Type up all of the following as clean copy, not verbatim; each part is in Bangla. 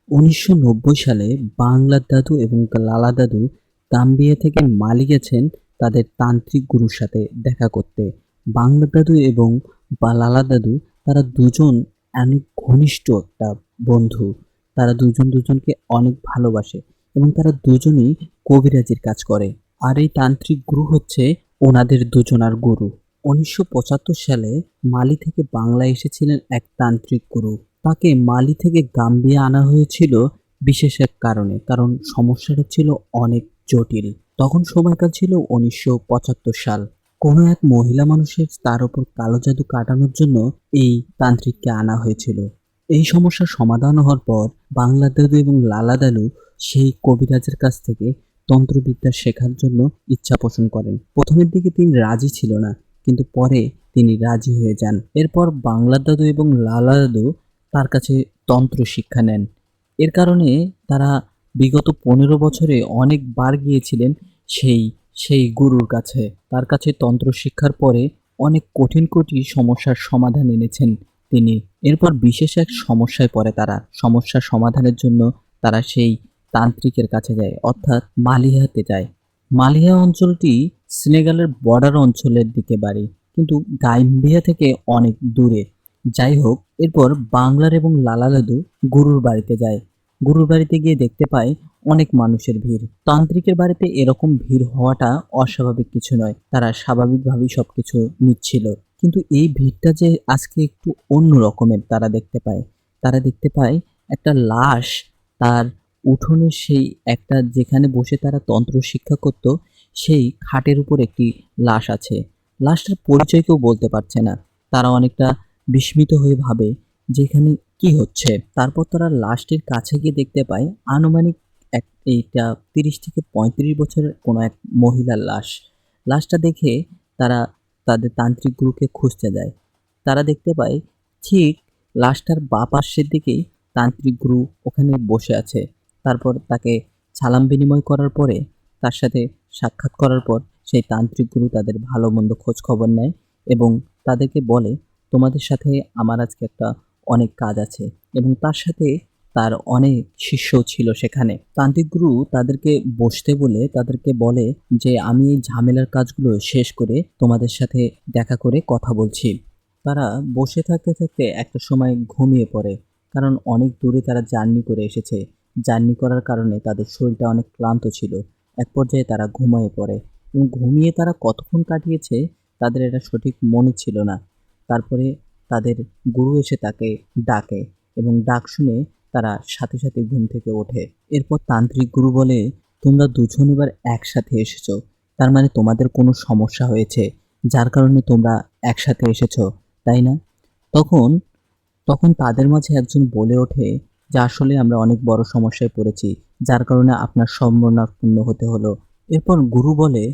১৯৯০ সালে বাংলার দাদু এবং লালা দাদু গাম্বিয়া থেকে মালি গেছেন তাদের তান্ত্রিক গুরুর সাথে দেখা করতে। বাংলার দাদু এবং লালা দাদু তারা দুজন অনেক ঘনিষ্ঠ একটা বন্ধু। তারা দুজন দুজনকে অনেক ভালোবাসে এবং তারা দুজনেই কবিরাজির কাজ করে। আর এই তান্ত্রিক গুরু হচ্ছে ওনাদের দুজনার গুরু। ১৯৭৫ সালে মালি থেকে বাংলায় এসেছিলেন এক তান্ত্রিক গুরু। তাকে মালি থেকে গাম্বিয়া আনা হয়েছিল বিশেষ এক কারণে, কারণ সমস্যাটা ছিল অনেক জটিল। তখন সময়কাল ছিল ১৯৭৫ সাল। কোনো এক মহিলা মানুষের তার উপর কালো জাদু কাটানোর জন্য এই তান্ত্রিককে আনা হয়েছিল। এই সমস্যার সমাধান হওয়ার পর বাংলা দাদু এবং লালা দাদু সেই কবিরাজের কাছ থেকে তন্ত্রবিদ্যা শেখার জন্য ইচ্ছা পোষণ করেন। প্রথমের দিকে তিনি রাজি ছিল না, কিন্তু পরে তিনি রাজি হয়ে যান। এরপর বাংলা দাদু এবং লালা দাদু তার কাছে তন্ত্র শিক্ষা নেন। এর কারণে তারা বিগত ১৫ বছরে অনেকবার গিয়েছিলেন সেই সেই গুরুর কাছে। তার কাছে তন্ত্র শিক্ষার পরে অনেক কঠিন কঠিন সমস্যার সমাধান এনেছেন তিনি। এরপর বিশেষ এক সমস্যায় পড়ে তারা। সমস্যার সমাধানের জন্য তারা সেই তান্ত্রিকের কাছে যায়, অর্থাৎ মালিহাতে যায়। মালিহা অঞ্চলটি সেনেগালের বর্ডার অঞ্চলের দিকে বাড়ি, কিন্তু গাম্বিয়া থেকে অনেক দূরে। যাই হোক, এরপর বাংলার এবং লালা দাদু গুরুর বাড়িতে যায়। গুরুর বাড়িতে গিয়ে দেখতে পায় অনেক মানুষের ভিড়। তান্ত্রিকের বাড়িতে এরকম ভিড় হওয়াটা অস্বাভাবিক কিছু নয়, তারা স্বাভাবিকভাবেই সবকিছু নিচ্ছিল। কিন্তু এই ভিড়টা যে আজকে একটু অন্য রকমের তারা দেখতে পায়। তারা দেখতে পায় একটা লাশ, তার উঠোনের সেই একটা যেখানে বসে তারা তন্ত্র শিক্ষা করত, সেই খাটের উপর একটি লাশ আছে। লাশটার পরিচয় কেউ বলতে পারছে না। তারা অনেকটা বিস্মিত হয়ে ভাবে যে এখানে কি হচ্ছে। তারপর তারা লাশটির কাছে গিয়ে দেখতে পায় আনুমানিক এইটা ৩০ থেকে ৩৫ বছরের কোনো এক মহিলার লাশ। লাশটা দেখে তারা তাদের তান্ত্রিক গুরুকে খুঁজতে যায়। তারা দেখতে পায় ঠিক লাশটার বাঁ পাশের দিকেই তান্ত্রিক গুরু ওখানে বসে আছে। তারপর তাকে সালাম বিনিময় করার পরে, তার সাথে সাক্ষাৎ করার পর সেই তান্ত্রিক গুরু তাদের ভালো মন্দ খোঁজ খবর নেয় এবং তাদেরকে বলে, তোমাদের সাথে আমার আজকে একটা অনেক কাজ আছে। এবং তার সাথে তার অনেক শিষ্য ছিল সেখানে। তান্ত্রিক গুরু তাদেরকে বসতে বলে তাদেরকে বলে যে আমি এই ঝামেলার কাজগুলো শেষ করে তোমাদের সাথে দেখা করে কথা বলছি। তারা বসে থাকতে থাকতে একটা সময় ঘুমিয়ে পড়ে, কারণ অনেক দূরে তারা জার্নি করে এসেছে। জার্নি করার কারণে তাদের শরীরটা অনেক ক্লান্ত ছিল। এক পর্যায়ে তারা ঘুমিয়ে পড়ে এবং ঘুমিয়ে তারা কতক্ষণ কাটিয়েছে তাদের এটা সঠিক মনে ছিল না। তারপরে তাদের গুরু এসে তাকে ডাকে এবং ডাক শুনে তারা সাথে সাথে ঘুম থেকে ওঠে। এরপর তান্ত্রিক গুরু বলে, তোমরা দুজন এবার একসাথে এসেছো, তার মানে তোমাদের কোনো সমস্যা হয়েছে, যার কারণে তোমরা একসাথে এসেছো, তাই না? তখন তখন তাদের মাঝে একজন বলে ওঠে যে আসলে আমরা অনেক বড় সমস্যায় পড়েছি, যার কারণে আপনার সম্মানাপন্ন হতে হলো। এরপর গুরু বলে,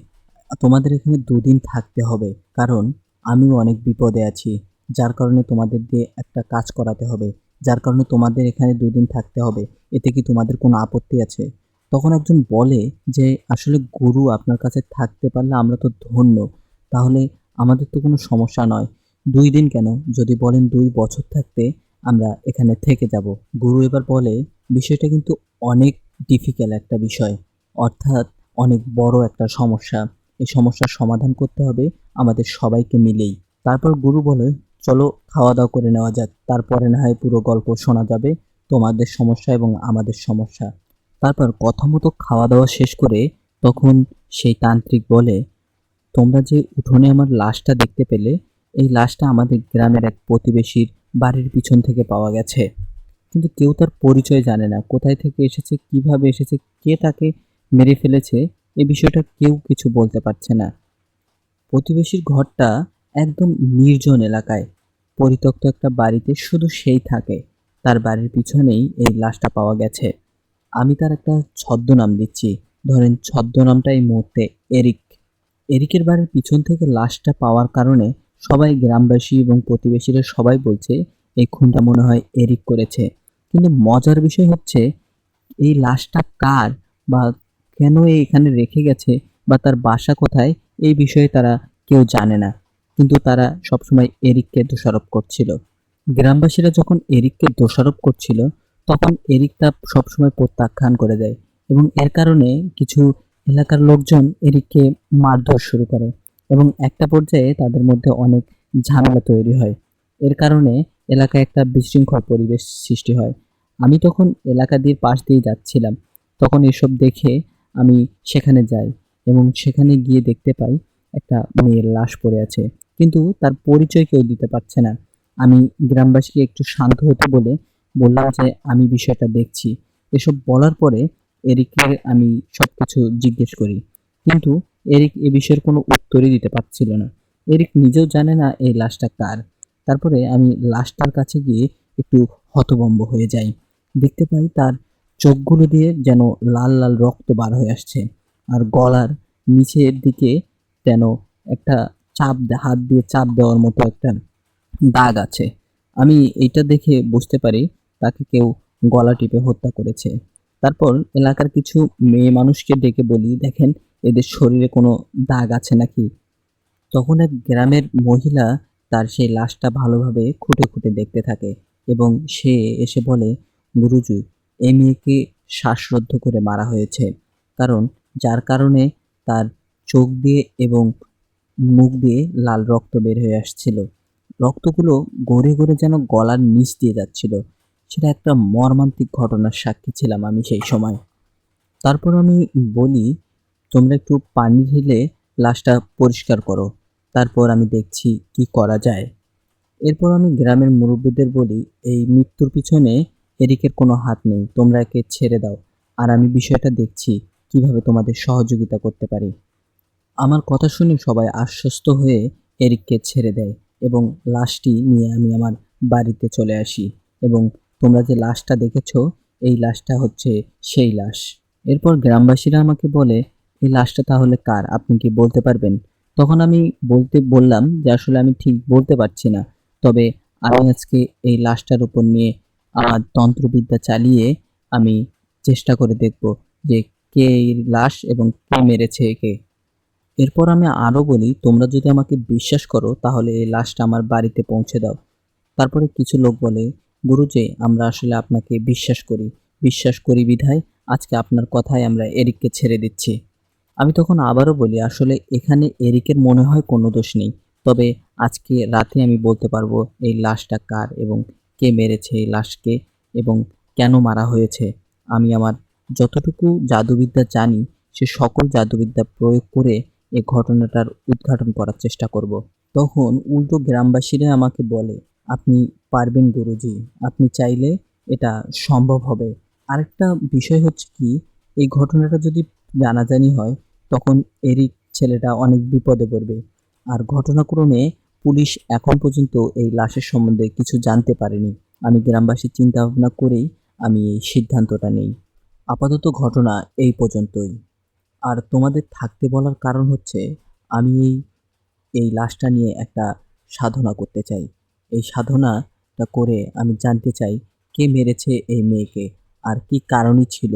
তোমাদের এখানে ২ দিন থাকতে হবে, কারণ আমিও অনেক বিপদে আছি, যার কারণে তোমাদের দিয়ে একটা কাজ করাতে হবে, যার কারণে তোমাদের এখানে ২ দিন থাকতে হবে। এতে কি তোমাদের কোনো আপত্তি আছে? তখন একজন বলে যে আসলে গুরু আপনার কাছে থাকতে পারলে আমরা তো ধন্য, তাহলে আমাদের তো কোনো সমস্যা নয়। ২ দিন কেন, যদি বলেন ২ বছর থাকতে আমরা এখানে থেকে যাব। গুরু এবার বলে, বিষয়টা কিন্তু অনেক ডিফিকাল্ট একটা বিষয়, অর্থাৎ অনেক বড় একটা সমস্যা। এই সমস্যার সমাধান করতে হবে আমাদের সবাইকে মিলেই। তারপর গুরু বলে, চলো খাওয়া দাওয়া করে নেওয়া যাক, তারপরে না হয় পুরো গল্প শোনা যাবে, তোমাদের সমস্যা এবং আমাদের সমস্যা। তারপর কথা মতো খাওয়া দাওয়া শেষ করে তখন সেই তান্ত্রিক বলে, তোমরা যে উঠোনে আমার লাশটা দেখতে পেলে, এই লাশটা আমাদের গ্রামের এক প্রতিবেশীর বাড়ির পিছন থেকে পাওয়া গেছে। কিন্তু কেউ তার পরিচয় জানে না, কোথায় থেকে এসেছে, কিভাবে এসেছে, কে তাকে মেরে ফেলেছে, এই বিষয়টা কেউ কিছু বলতে পারছে না। প্রতিবেশীর ঘরটা একদম নির্জন এলাকায়, পরিত্যক্ত একটা বাড়িতে শুধু সেই থাকে। তার বাড়ির পিছনেই এই লাশটা পাওয়া গেছে। আমি তার একটা ছদ্মনাম দিচ্ছি, ধরেন ছদ্মনামটা এই মুহূর্তে এরিক। এরিকের বাড়ির পিছন থেকে লাশটা পাওয়ার কারণে সবাই, গ্রামবাসী এবং প্রতিবেশীরা সবাই বলছে এই খুনটা মনে হয় এরিক করেছে। কিন্তু মজার বিষয় হচ্ছে এই লাশটা কার বা কেন এখানে রেখে গেছে বা তার বাসা কোথায়, এই বিষয়ে তারা কেউ জানে না। কিন্তু তারা সবসময় এরিককে দোষারোপ করছিল। গ্রামবাসীরা যখন এরিককে দোষারোপ করছিল, তখন এরিক তা সবসময় প্রত্যাখ্যান করে দেয় এবং এর কারণে কিছু এলাকার লোকজন এরিককে মারধর শুরু করে এবং একটা পর্যায়ে তাদের মধ্যে অনেক ঝামেলা তৈরি হয়। এর কারণে এলাকায় একটা বিশৃঙ্খল পরিবেশ সৃষ্টি হয়। আমি তখন এলাকা দিয়ে পাশ দিয়ে যাচ্ছিলাম। তখন এসব দেখে আমি সেখানে যাই এবং সেখানে গিয়ে দেখতে পাই একটা মেয়ের লাশ পড়ে আছে। কিন্তু তার পরিচয় কেউ দিতে পারছে না। আমি গ্রামবাসীকে একটু শান্ত হতে বলে বললাম যে আমি বিষয়টা দেখছি। এসব বলার পরে এরিককে আমি সবকিছু জিজ্ঞেস করি। কিন্তু এরিক এ বিষয়ের কোনো উত্তরই দিতে পারছিল না। এরিক নিজেও জানে না এই লাশটা কার। তারপরে আমি লাশটার কাছে গিয়ে একটু হতভম্ব হয়ে যাই। দেখতে পাই তার চোখগুলো দিয়ে যেন লাল লাল রক্ত বার হয়ে আসছে। আর গলার নিচের দিকে যেন একটা হাত দিয়ে চাপ দেওয়ার মতো একটা দাগ আছে। আমি এইটা দেখে বুঝতে পারি তাকে কেউ গলা টিপে হত্যা করেছে। তারপর এলাকার কিছু মেয়ে মানুষকে ডেকে বলি, দেখেন এদের শরীরে কোনো দাগ আছে নাকি। তখন এক গ্রামের মহিলা তার সেই লাশটা ভালোভাবে খুঁটে খুঁটে দেখতে থাকে এবং সে এসে বলে, গুরুজি, এই মেয়েকে শ্বাসরুদ্ধ করে মারা হয়েছে। কারণ যার কারণে তার চোখ দিয়ে এবং মুখ দিয়ে লাল রক্ত বের হয়ে আসছিল। রক্তগুলো গড়ে গড়ে যেন গলার নিচ দিয়ে যাচ্ছিল। সেটা একটা মর্মান্তিক ঘটনার সাক্ষী ছিলাম আমি সেই সময়। তারপর আমি বলি, তোমরা একটু পানি ঢেলে লাশটা পরিষ্কার করো। তারপর আমি দেখছি কি করা যায়। এরপর আমি গ্রামের মুরব্বীদের বলি, এই মৃত্যুর পিছনে এরিকের কোনো হাত নেই। তোমরা একে ছেড়ে দাও। আর আমি বিষয়টা দেখছি কিভাবে তোমাদের সহযোগিতা করতে পারি। আমার কথা শুনে সবাই আশ্বস্ত হয়ে এরিককে ছেড়ে দেয় এবং লাশটি নিয়ে আমি আমার বাড়িতে চলে আসি এবং তোমরা যে লাশটা দেখেছো এই লাশটা হচ্ছে সেই লাশ। এরপর গ্রামবাসীরা আমাকে বলে, এই লাশটা তাহলে কার, আপনি কি বলতে পারবেন? তখন আমি বললাম যে আসলে আমি ঠিক বলতে পারছি না, তবে আমি আজকে এই লাশটার উপর নিয়ে আমার তন্ত্রবিদ্যা চালিয়ে আমি চেষ্টা করে দেখব যে কে এই লাশ এবং কে মেরেছে একে। এরপর আমি আরো বলি, তোমরা যদি আমাকে বিশ্বাস করো তাহলে এই লাশটা আমার বাড়িতে পৌঁছে দাও। তারপরে কিছু লোক বলে, গুরুজি, আমরা আসলে আপনাকে বিশ্বাস করি বিধায় আজকে আপনার কথায় আমরা এরিককে ছেড়ে দিচ্ছি। আমি তখন আবারও বলি, আসলে এখানে এরিকের মনে হয় কোনো দোষ নেই, তবে আজকে রাতে আমি বলতে পারবো এই লাশটা কার এবং কে মেরেছে এই লাশকে এবং কেন মারা হয়েছে। আমি আমার যতটুকু জাদুবিদ্যা জানি সে সকল জাদুবিদ্যা প্রয়োগ করে এই ঘটনাটার উদ্ঘাটন করার চেষ্টা করব। তখন উল্টো গ্রামবাসীরা আমাকে বলে, আপনি পারবেন গুরুজি, আপনি চাইলে এটা সম্ভব হবে। আরেকটা বিষয় হচ্ছে কি, এই ঘটনাটা যদি জানাজানি হয় তখন এরিক ছেলেটা অনেক বিপদে পড়বে। আর ঘটনাক্রমে পুলিশ এখন পর্যন্ত এই লাশের সম্বন্ধে কিছু জানতে পারেনি। আমি গ্রামবাসীর চিন্তা ভাবনা করেই আমি এই সিদ্ধান্তটা নেই। আপাতত ঘটনা এই পর্যন্তই। আর তোমাদের থাকতে বলার কারণ হচ্ছে আমি এই লাশটা নিয়ে একটা সাধনা করতে চাই। এই সাধনাটা করে আমি জানতে চাই কে মেরেছে এই মেয়েকে আর কি কারণই ছিল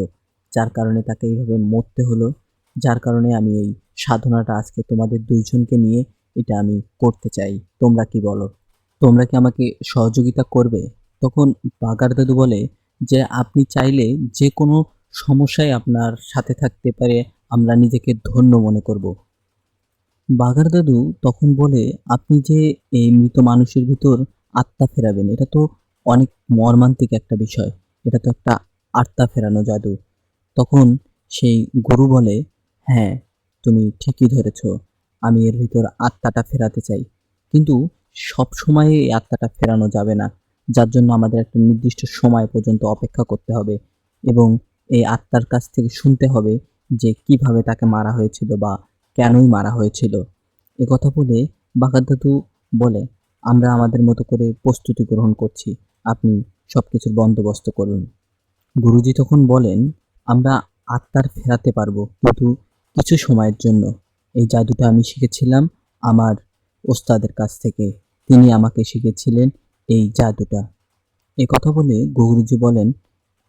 যার কারণে তাকে এইভাবে মরতে হলো। যার কারণে আমি এই সাধনাটা আজকে তোমাদের দুইজনকে নিয়ে এটা আমি করতে চাই। তোমরা কি বলো? তোমরা কি আমাকে সহযোগিতা করবে? তখন বাগার দাদু বলে যে আপনি চাইলে যে কোনো সমস্যায় আপনার সাথে থাকতে পারে, আমরা নিজেকে ধন্য মনে করব। বাঘার দাদু তখন বলে, আপনি যে এই মৃত মানুষের ভিতর আত্মা ফেরাবেন, এটা তো অনেক মর্মান্তিক একটা বিষয়। এটা তো একটা আত্মা ফেরানো জাদু। তখন সেই গুরু বলে, হ্যাঁ, তুমি ঠিকই ধরেছ, আমি এর ভিতর আত্মাটা ফেরাতে চাই, কিন্তু সব সময় এই আত্মাটা ফেরানো যাবে না, যার জন্য আমাদের একটা নির্দিষ্ট সময় পর্যন্ত অপেক্ষা করতে হবে এবং এই আত্মার কাছ থেকে শুনতে হবে যে কিভাবে তাকে মারা হয়েছিল বা কেনই মারা হয়েছিল। একথা বলে বাঘার দাদু বলে, আমরা আমাদের মতো করে প্রস্তুতি গ্রহণ করছি, আপনি সবকিছুর বন্দোবস্ত করুন। গুরুজি তখন বলেন, আমরা আত্মার ফেরাতে পারবো, কিন্তু কিছু সময়ের জন্য। এই জাদুটা আমি শিখেছিলাম আমার ওস্তাদের কাছ থেকে। তিনি আমাকে শিখেছিলেন এই জাদুটা। কথা বলে গুরুজি বলেন,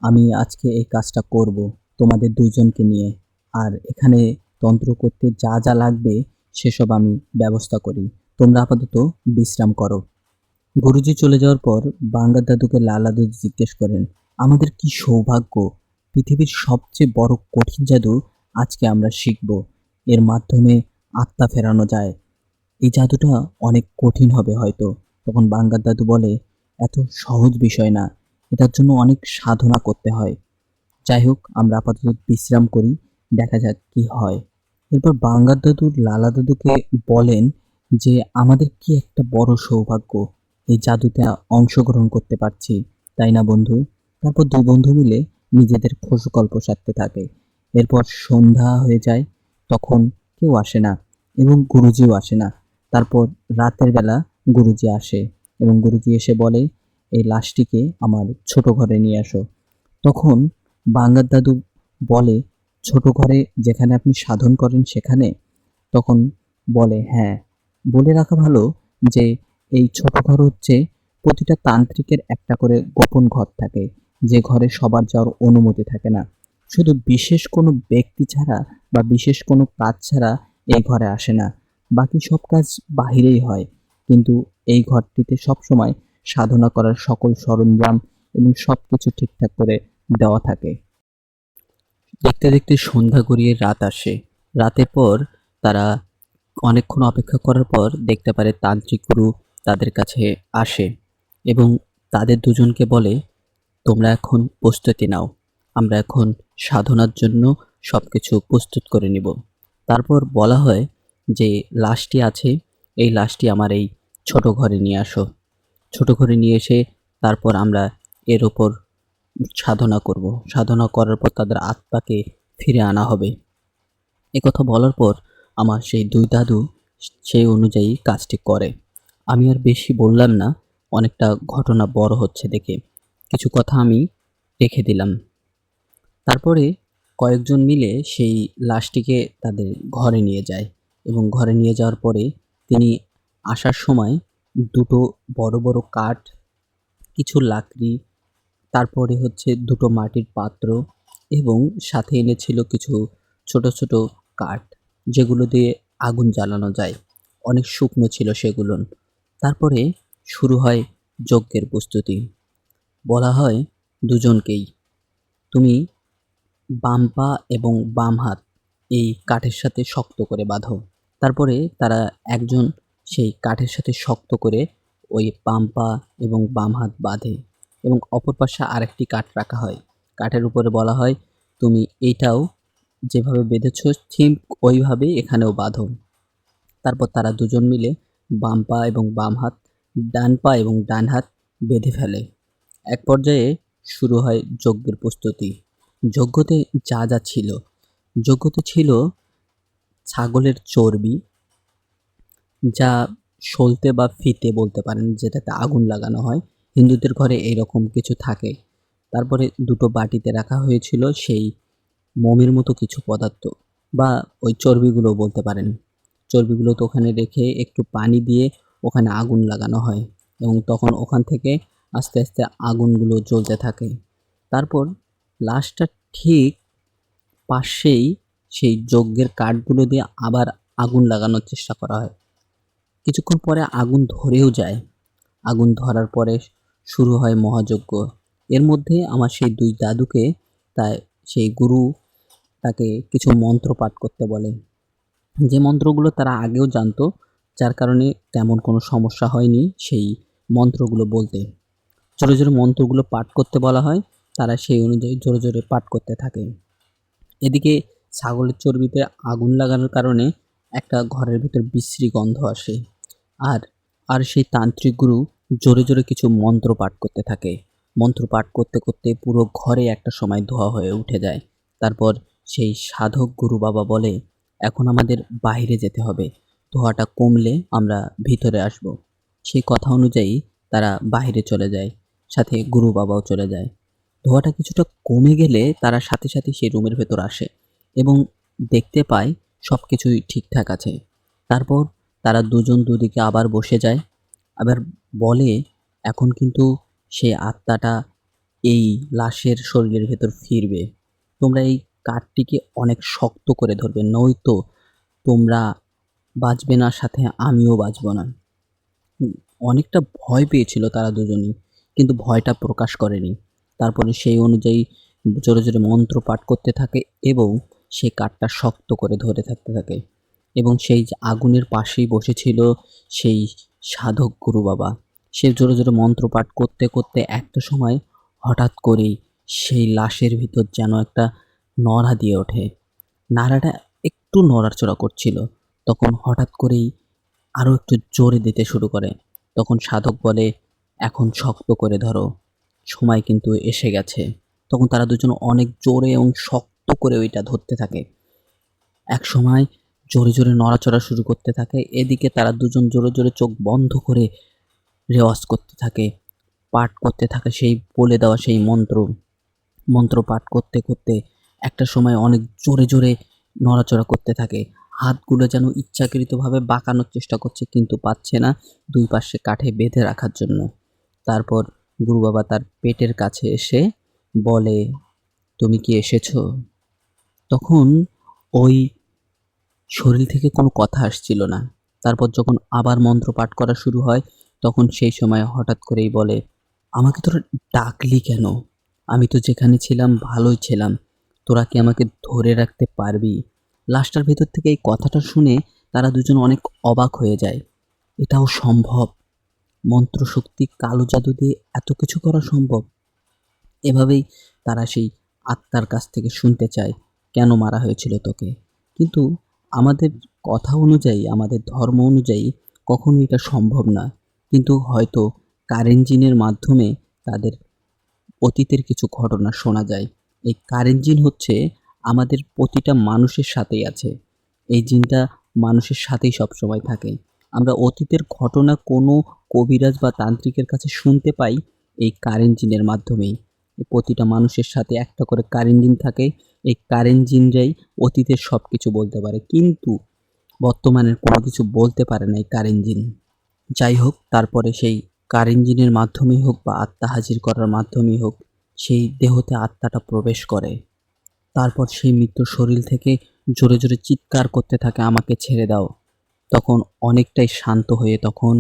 আমি আজকে এই কাজটা করব তোমাদের দুইজনকে নিয়ে। আর এখানে তন্ত্র করতে যা যা লাগবে সেসব আমি ব্যবস্থা করি। তোমরা আপাতত বিশ্রাম করো। গুরুজি চলে যাওয়ার পর বাঙ্গার দাদুকে লালা দাদু জিজ্ঞেস করেন, আমাদের কি সৌভাগ্য! পৃথিবীর সবচেয়ে বড় কঠিন জাদু আজকে আমরা শিখব। এর মাধ্যমে আত্মা ফেরানো যায়। এই জাদুটা অনেক কঠিন হবে হয়তো। তখন বাঙ্গার দাদু বলে, এত সহজ বিষয় না, এটার জন্য অনেক সাধনা করতে হয়। যাই হোক, আমরা আপাতত বিশ্রাম করি, দেখা যাক কি হয়। এরপর বাঙ্গার দাদু লালা দাদুকে বলেন যে আমাদের কি একটা বড় সৌভাগ্য, এই জাদুতে অংশগ্রহণ করতে পারছি, তাই না বন্ধু? তারপর দুই বন্ধু মিলে নিজেদের খোশ গল্প সারতে থাকে। এরপর সন্ধ্যা হয়ে যায়, তখন কেউ আসে না এবং গুরুজিও আসে না। তারপর রাতের বেলা গুরুজি আসে এবং গুরুজি এসে বলে, এই লাশটিকে আমার ছোট ঘরে নিয়ে আসো। তখন বাঙ্গার দাদু বলে, ছোট ঘরে যেখানে আপনি সাধন করেন সেখানে? তখন বলে, হ্যাঁ। বলে রাখা ভালো যে এই ছোট ঘর হচ্ছে প্রতিটা তান্ত্রিকের একটা করে গোপন ঘর থাকে, যে ঘরে সবার যাওয়ার অনুমতি থাকে না। শুধু বিশেষ কোনো ব্যক্তি ছাড়া বা বিশেষ কোনো কাজ ছাড়া এই ঘরে আসে না। বাকি সব কাজ বাহিরেই হয়, কিন্তু এই ঘরটিতে সবসময় সাধনা করার সকল সরঞ্জাম এবং সবকিছু ঠিকঠাক করে দেওয়া থাকে। দেখতে দেখতে সন্ধ্যা গড়িয়ে রাত আসে। রাতের পর তারা অনেকক্ষণ অপেক্ষা করার পর দেখতে পারে তান্ত্রিক গুরু তাদের কাছে আসে এবং তাদের দুজনকে বলে, তোমরা এখন প্রস্তুতি নাও, আমরা এখন সাধনার জন্য সবকিছু প্রস্তুত করে নিব। তারপর বলা হয় যে লাশটি আছে, এই লাশটি আমার এই ছোট ঘরে নিয়ে আসো। ছোট ঘরে নিয়ে এসে তারপর আমরা এর ওপর সাধনা করব। সাধনা করার পর তাদের আত্মাকে ফিরে আনা হবে। একথা বলার পর আমার সেই দুই দাদু সেই অনুযায়ী কাজটি করে। আমি আর বেশি বললাম না, অনেকটা ঘটনা বড় হচ্ছে দেখে কিছু কথা আমি রেখে দিলাম। তারপরে কয়েকজন মিলে সেই লাশটিকে তাদের ঘরে নিয়ে যায় এবং ঘরে নিয়ে যাওয়ার পরে তিনি আসার সময় দুটো বড় বড় কাঠ, কিছু লাকড়ি, তারপরে হচ্ছে দুটো মাটির পাত্র এবং সাথে এনেছিল কিছু ছোট ছোট কাঠ, যেগুলো দিয়ে আগুন জ্বালানো যায়। অনেক শুকনো ছিল সেগুলো। তারপরে শুরু হয় যজ্ঞের প্রস্তুতি। বলা হয় দুজনকেই, তুমি বাম পা এবং বাম হাত এই কাঠের সাথে শক্ত করে বাঁধো। তারপরে তারা একজন সেই কাঠের সাথে শক্ত করে ওই বাম পা এবং বাম হাত বাঁধে এবং অপর পাশে আরেকটি কাঠ রাখা হয়। কাঠের উপরে বলা হয়, তুমি এইটাও যেভাবে বেঁধেছ ঠিক ওইভাবেই এখানেও বাঁধো। তারপর তারা দুজন মিলে বাম পা এবং বাম হাত, ডান পা এবং ডান হাত বেঁধে ফেলে। এক পর্যায়ে শুরু হয় যজ্ঞের প্রস্তুতি। যজ্ঞতে যা যা ছিল, যজ্ঞতে ছিল ছাগলের চর্বি, যা সলতে বা ফিতে বলতে পারেন, যেটাতে আগুন লাগানো হয়। হিন্দুদের ঘরে এইরকম কিছু থাকে। তারপরে দুটো বাটিতে রাখা হয়েছিল সেই মোমের মতো কিছু পদার্থ, বা ওই চর্বিগুলো বলতে পারেন। চর্বিগুলো তো ওখানে রেখে একটু পানি দিয়ে ওখানে আগুন লাগানো হয় এবং তখন ওখান থেকে আস্তে আস্তে আগুনগুলো জ্বলতে থাকে। তারপর লাশটা ঠিক পাশেই সেই যজ্ঞের কাঠগুলো দিয়ে আবার আগুন লাগানোর চেষ্টা করা হয়। কিছুক্ষণ পরে আগুন ধরেও যায়। আগুন ধরার পরে শুরু হয় মহাযজ্ঞ। এর মধ্যে আমার সেই দুই দাদুকে তাই সেই গুরু তাকে কিছু মন্ত্র পাঠ করতে বলে, যে মন্ত্রগুলো তারা আগেও জানতো, যার কারণে তেমন কোনো সমস্যা হয়নি সেই মন্ত্রগুলো বলতে। জোরে জোরে মন্ত্রগুলো পাঠ করতে বলা হয়, তারা সেই অনুযায়ী জোরে জোরে পাঠ করতে থাকে। এদিকে ছাগলের চর্বিতে আগুন লাগানোর কারণে একটা ঘরের ভিতর বিশ্রী গন্ধ আসে। আর আর সেই তান্ত্রিক গুরু জোরে জোরে কিছু মন্ত্র পাঠ করতে থাকে। মন্ত্র পাঠ করতে করতে পুরো ঘরে একটা সময় ধোয়া হয়ে উঠে যায়। তারপর সেই সাধক গুরু বাবা বলে, এখন আমাদের বাইরে যেতে হবে, ধোঁয়াটা কমলে আমরা ভিতরে আসব। সেই কথা অনুযায়ী তারা বাইরে চলে যায়, সাথে গুরু বাবাও চলে যায়। ধোঁয়াটা কিছুটা কমে গেলে তারা সাথে সাথে সেই রুমের ভেতর আসে এবং দেখতে পায় সব কিছুই ঠিকঠাক আছে। তারপর তারা দুজন দুদিকে আবার বসে যায়, আবার বলে, এখন কিন্তু সেই আত্মাটা এই লাশের শরীরের ভেতর ফিরবে। তোমরা এই কাঠটিকে অনেক শক্ত করে ধরবে, নয়তো তোমরা বাঁচবে না, সাথে আমিও বাঁচব না। অনেকটা ভয় পেয়েছিল তারা দুজনই, কিন্তু ভয়টা প্রকাশ করেনি। তারপরে সেই অনুযায়ী জোরে জোরে মন্ত্র পাঠ করতে থাকে এবং সে কাঠটা শক্ত করে ধরে থাকতে থাকে। এবং সেই যে আগুনের পাশেই বসেছিল সেই সাধক গুরু বাবা, সে জোরে জোরে মন্ত্র পাঠ করতে করতে একটা সময় হঠাৎ করেই সেই লাশের ভিতর যেন একটা নড়া দিয়ে ওঠে। নাড়াটা একটু নড়াচড়া করছিল, তখন হঠাৎ করেই আরও একটু জোরে দিতে শুরু করে। তখন সাধক বলে, এখন শক্ত করে ধরো, সময় কিন্তু এসে গেছে। তখন তারা দুজন অনেক জোরে এবং শক্ত করে ওইটা ধরতে থাকে। এক সময় জোরে জোরে নড়াচড়া শুরু করতে থাকে। এদিকে তারা দুজন জোরে জোরে চোখ বন্ধ করে রেওয়াজ করতে থাকে, পাঠ করতে থাকে সেই বলে দেওয়া সেই মন্ত্র পাঠ করতে করতে একটা সময় অনেক জোরে জোরে নড়াচড়া করতে থাকে। হাতগুলো যেন ইচ্ছাকৃতভাবে বাঁকানোর চেষ্টা করছে, কিন্তু পাচ্ছে না, দুই পাশে কাঠে বেঁধে রাখার জন্য। তারপর গুরু বাবা তার পেটের কাছে এসে বলে, তুমি কি এসেছো? তখন ওই শরীর থেকে কোনো কথা আসছিল না। তারপর যখন আবার মন্ত্র পাঠ করা শুরু হয়, তখন সেই সময় হঠাৎ করেই বলে, আমাকে তোরা ডাকলি কেন? আমি তো যেখানে ছিলাম ভালোই ছিলাম, তোরা কি আমাকে ধরে রাখতে পারবি? লাশটার ভেতর থেকে এই কথাটা শুনে তারা দুজন অনেক অবাক হয়ে যায়। এটাও সম্ভব? মন্ত্রশক্তি, কালো জাদু দিয়ে এত কিছু করা সম্ভব? এভাবেই তারা সেই আত্মার কাছ থেকে শুনতে চায়, কেন মারা হয়েছিল তোকে। কিন্তু আমাদের কথা অনুযায়ী, আমাদের ধর্ম অনুযায়ী কখনোই এটা সম্ভব না। কিন্তু হয়তো কারেন্ট জিনের মাধ্যমে তাদের অতীতের কিছু ঘটনা শোনা যায়। এই কারেন্ট জিন হচ্ছে আমাদের প্রতিটা মানুষের সাথেই আছে। এই জিনটা মানুষের সাথেই সবসময় থাকে। আমরা অতীতের ঘটনা কোনো কবিরাজ বা তান্ত্রিকের কাছে শুনতে পাই এই কারেন্ট জিনের মাধ্যমেই। প্রতিটা মানুষের সাথে একটা করে কারেন্ট জিন থাকে। এই কারেন্ট জিনরাই অতীতের সব কিছু বলতে পারে, কিন্তু বর্তমানের কোনো কিছু বলতে পারে না এই কারেন্ট জিন। যাই হোক, তারপরে সেই কারেন্ট জিনের মাধ্যমেই হোক বা আত্মা হাজির করার মাধ্যমেই হোক, সেই দেহতে আত্মাটা প্রবেশ করে। তারপর সেই মৃত্যুর শরীর থেকে জোরে জোরে চিৎকার করতে থাকে, আমাকে ছেড়ে দাও। তখন অনেকটাই শান্ত হয়ে তখন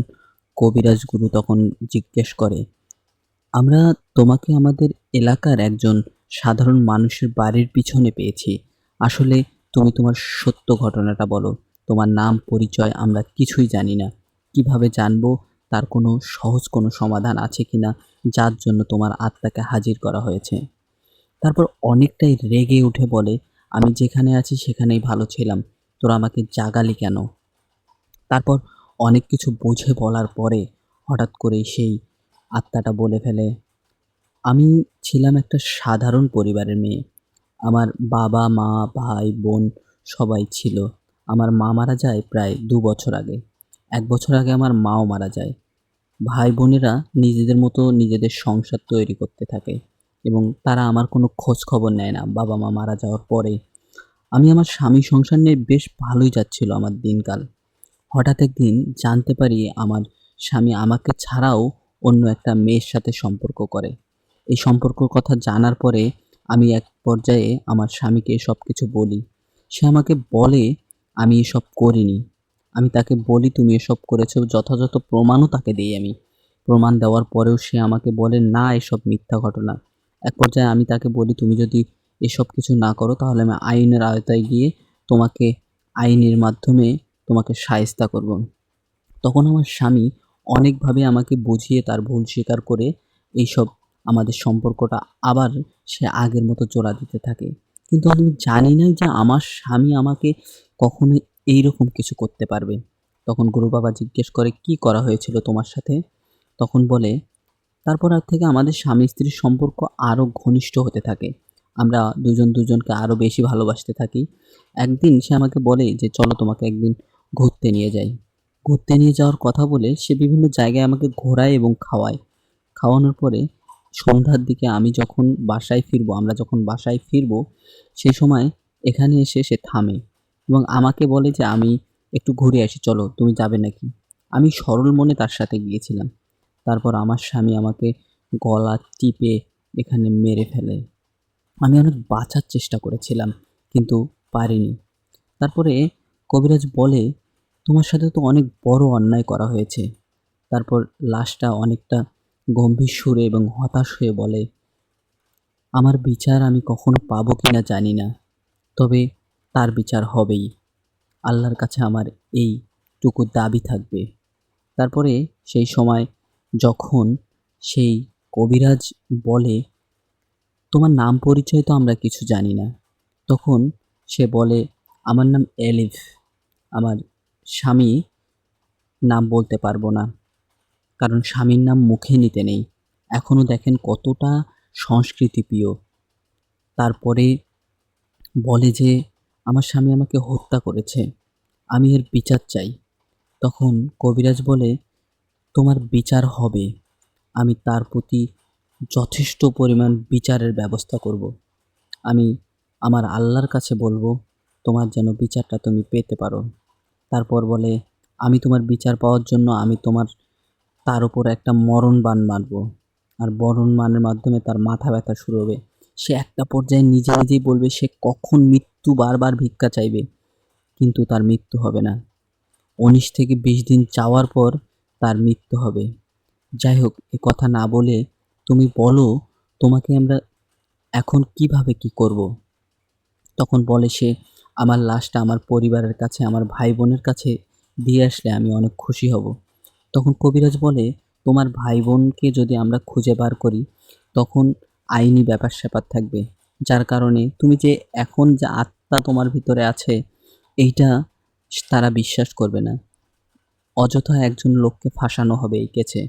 কবিরাজ গুরু তখন জিজ্ঞেস করে, আমরা তোমাকে আমাদের এলাকার একজন সাধারণ মানুষের বাড়ির পিছনে পেয়েছি। আসলে তুমি তোমার সত্য ঘটনাটা বলো। তোমার নাম পরিচয় আমরা কিছুই জানি না। কিভাবে জানবো তার কোনো সহজ কোনো সমাধান আছে কিনা, যার জন্য তোমার আত্মাকে হাজির করা হয়েছে? তারপর অনেকটাই রেগে উঠে বলে, আমি যেখানে আছি সেখানেই ভালো ছিলাম, তোরা আমাকে জাগালি কেন? তারপর অনেক কিছু বুঝে বলার পরে হঠাৎ করেই সেই আত্মাটা বলে ফেলে, আমি ছিলাম একটা সাধারণ পরিবারের মেয়ে। আমার বাবা, মা, ভাই, বোন সবাই ছিল। আমার মা মারা যায় প্রায় ২ বছর আগে। ১ বছর আগে আমার মাও মারা যায়। ভাই বোনেরা নিজেদের মতো নিজেদের সংসার তৈরি করতে থাকে এবং তারা আমার কোনো খোঁজ খবর নেয় না বাবা মা মারা যাওয়ার পরে। আমি আমার স্বামী সংসার নিয়ে বেশ ভালোই যাচ্ছিল আমার দিনকাল। হঠাৎ একদিন জানতে পারি আমার স্বামী আমাকে ছাড়াও অন্য একটা মেয়ের সাথে সম্পর্ক করে। এই সম্পর্কের কথা জানার পরে আমি এক পর্যায়ে আমার স্বামীকে সব কিছু বলি। সে আমাকে বলে, আমি এসব করিনি। আমি তাকে বলি, তুমি এসব করেছো, যথাযথ প্রমাণও তাকে দেই আমি। প্রমাণ দেওয়ার পরেও সে আমাকে বলে, না এসব মিথ্যা ঘটনা। এক পর্যায়ে আমি তাকে বলি, তুমি যদি এসব কিছু না করো তাহলে আমি আইনের আওতায় গিয়ে তোমাকে আইনের মাধ্যমে তোমাকে শায়েস্তা করব। তখন আমার স্বামী অনেকভাবে আমাকে বুঝিয়ে তার ভুল স্বীকার করে এইসব আমাদের সম্পর্কটা আবার সে আগের মতো জোড়া দিতে থাকে। কিন্তু আমি জানি না যে আমার স্বামী আমাকে কখনোই এইরকম কিছু করতে পারবে। তখন গুরু বাবা জিজ্ঞেস করে, কি করা হয়েছিল তোমার সাথে? তখন বলে, তারপর আর থেকে আমাদের স্বামী স্ত্রীর সম্পর্ক আরও ঘনিষ্ঠ হতে থাকে। আমরা দুজন দুজনকে আরও বেশি ভালোবাসতে থাকি। একদিন সে আমাকে বলে যে, চলো তোমাকে একদিন ঘুরতে নিয়ে যাই। ঘুরতে নিয়ে যাওয়ার কথা বলে সে বিভিন্ন জায়গায় আমাকে ঘোরায় এবং খাওয়ায়। খাওয়ানোর পরে সন্ধ্যার দিকে আমরা যখন বাসায় ফিরবো, সেই সময় এখানে এসে সে থামে এবং আমাকে বলে যে, আমি একটু ঘুরে আসি, চলো তুমি যাবে নাকি? আমি সরল মনে তার সাথে গিয়েছিলাম। তারপর আমার স্বামী আমাকে গলা টিপে এখানে মেরে ফেলে। আমি অনেক বাঁচার চেষ্টা করেছিলাম, কিন্তু পারিনি। তারপরে কবিরাজ বলে, তোমার সাথে তো অনেক বড় অন্যায় করা হয়েছে। তারপর লাশটা অনেকটা গম্ভীর সুরে এবং হতাশ হয়ে বলে, আমার বিচার আমি কখনো পাবো কিনা জানি না, তবে তার বিচার হবেই। আল্লাহর কাছে আমার এইটুকু দাবি থাকবে। তারপরে সেই সময় যখন সেই কবিরাজ বলে, তোমার নাম পরিচয় তো আমরা কিছু জানি না, তখন সে বলে, আমার নাম এলিফ। আমার স্বামী নাম বলতে পারবো না, কারণ স্বামীর নাম মুখে নিতে নেই। এখনো দেখেন কতটা সংস্কৃতিপ্রিয়। তারপরে বলে যে আমার স্বামী আমাকে হত্যা করেছে, আমি এর বিচার চাই। তখন কবিরাজ বলে, তোমার বিচার হবে, আমি তার প্রতি যথেষ্ট পরিমাণ বিচারের ব্যবস্থা করব। আমি আমার আল্লাহর কাছে বলবো, তোমার যেন বিচারটা তুমি পেতে পারো। তারপর বলে, আমি তোমার বিচার পাওয়ার জন্য আমি তোমার তার উপর একটা মরণ বাণ মারব, আর মরণ বাণের মাধ্যমে তার মাথা ব্যথা শুরু হবে। সে একটা পর্যায়ে নিজে নিজেই বলবে সে কখন মৃত্যু বারবার ভিক্ষা চাইবে, কিন্তু তার মৃত্যু হবে না। 19 থেকে 20 দিন যাওয়ার পর তার মৃত্যু হবে। যাই হোক, এ কথা না বলে তুমি বলো, তোমাকে আমরা এখন কিভাবে কি করব? তখন বলে সে, আমার লাশটা আমার পরিবারের কাছে, আমার ভাই বোনের কাছে দিয়ে আসলে আমি অনেক খুশি হব। তখন কবিরাজ বলে, তোমার ভাই বোনকে যদি আমরা খুঁজে বার করি, তখন আইনি ব্যাপার স্যাপার থাকবে, যার কারণে তুমি যে এখন যে আত্মা তোমার ভিতরে আছে এইটা তারা বিশ্বাস করবে না। অযথা একজন লোককে ফাঁসানো হবে এই কেছে।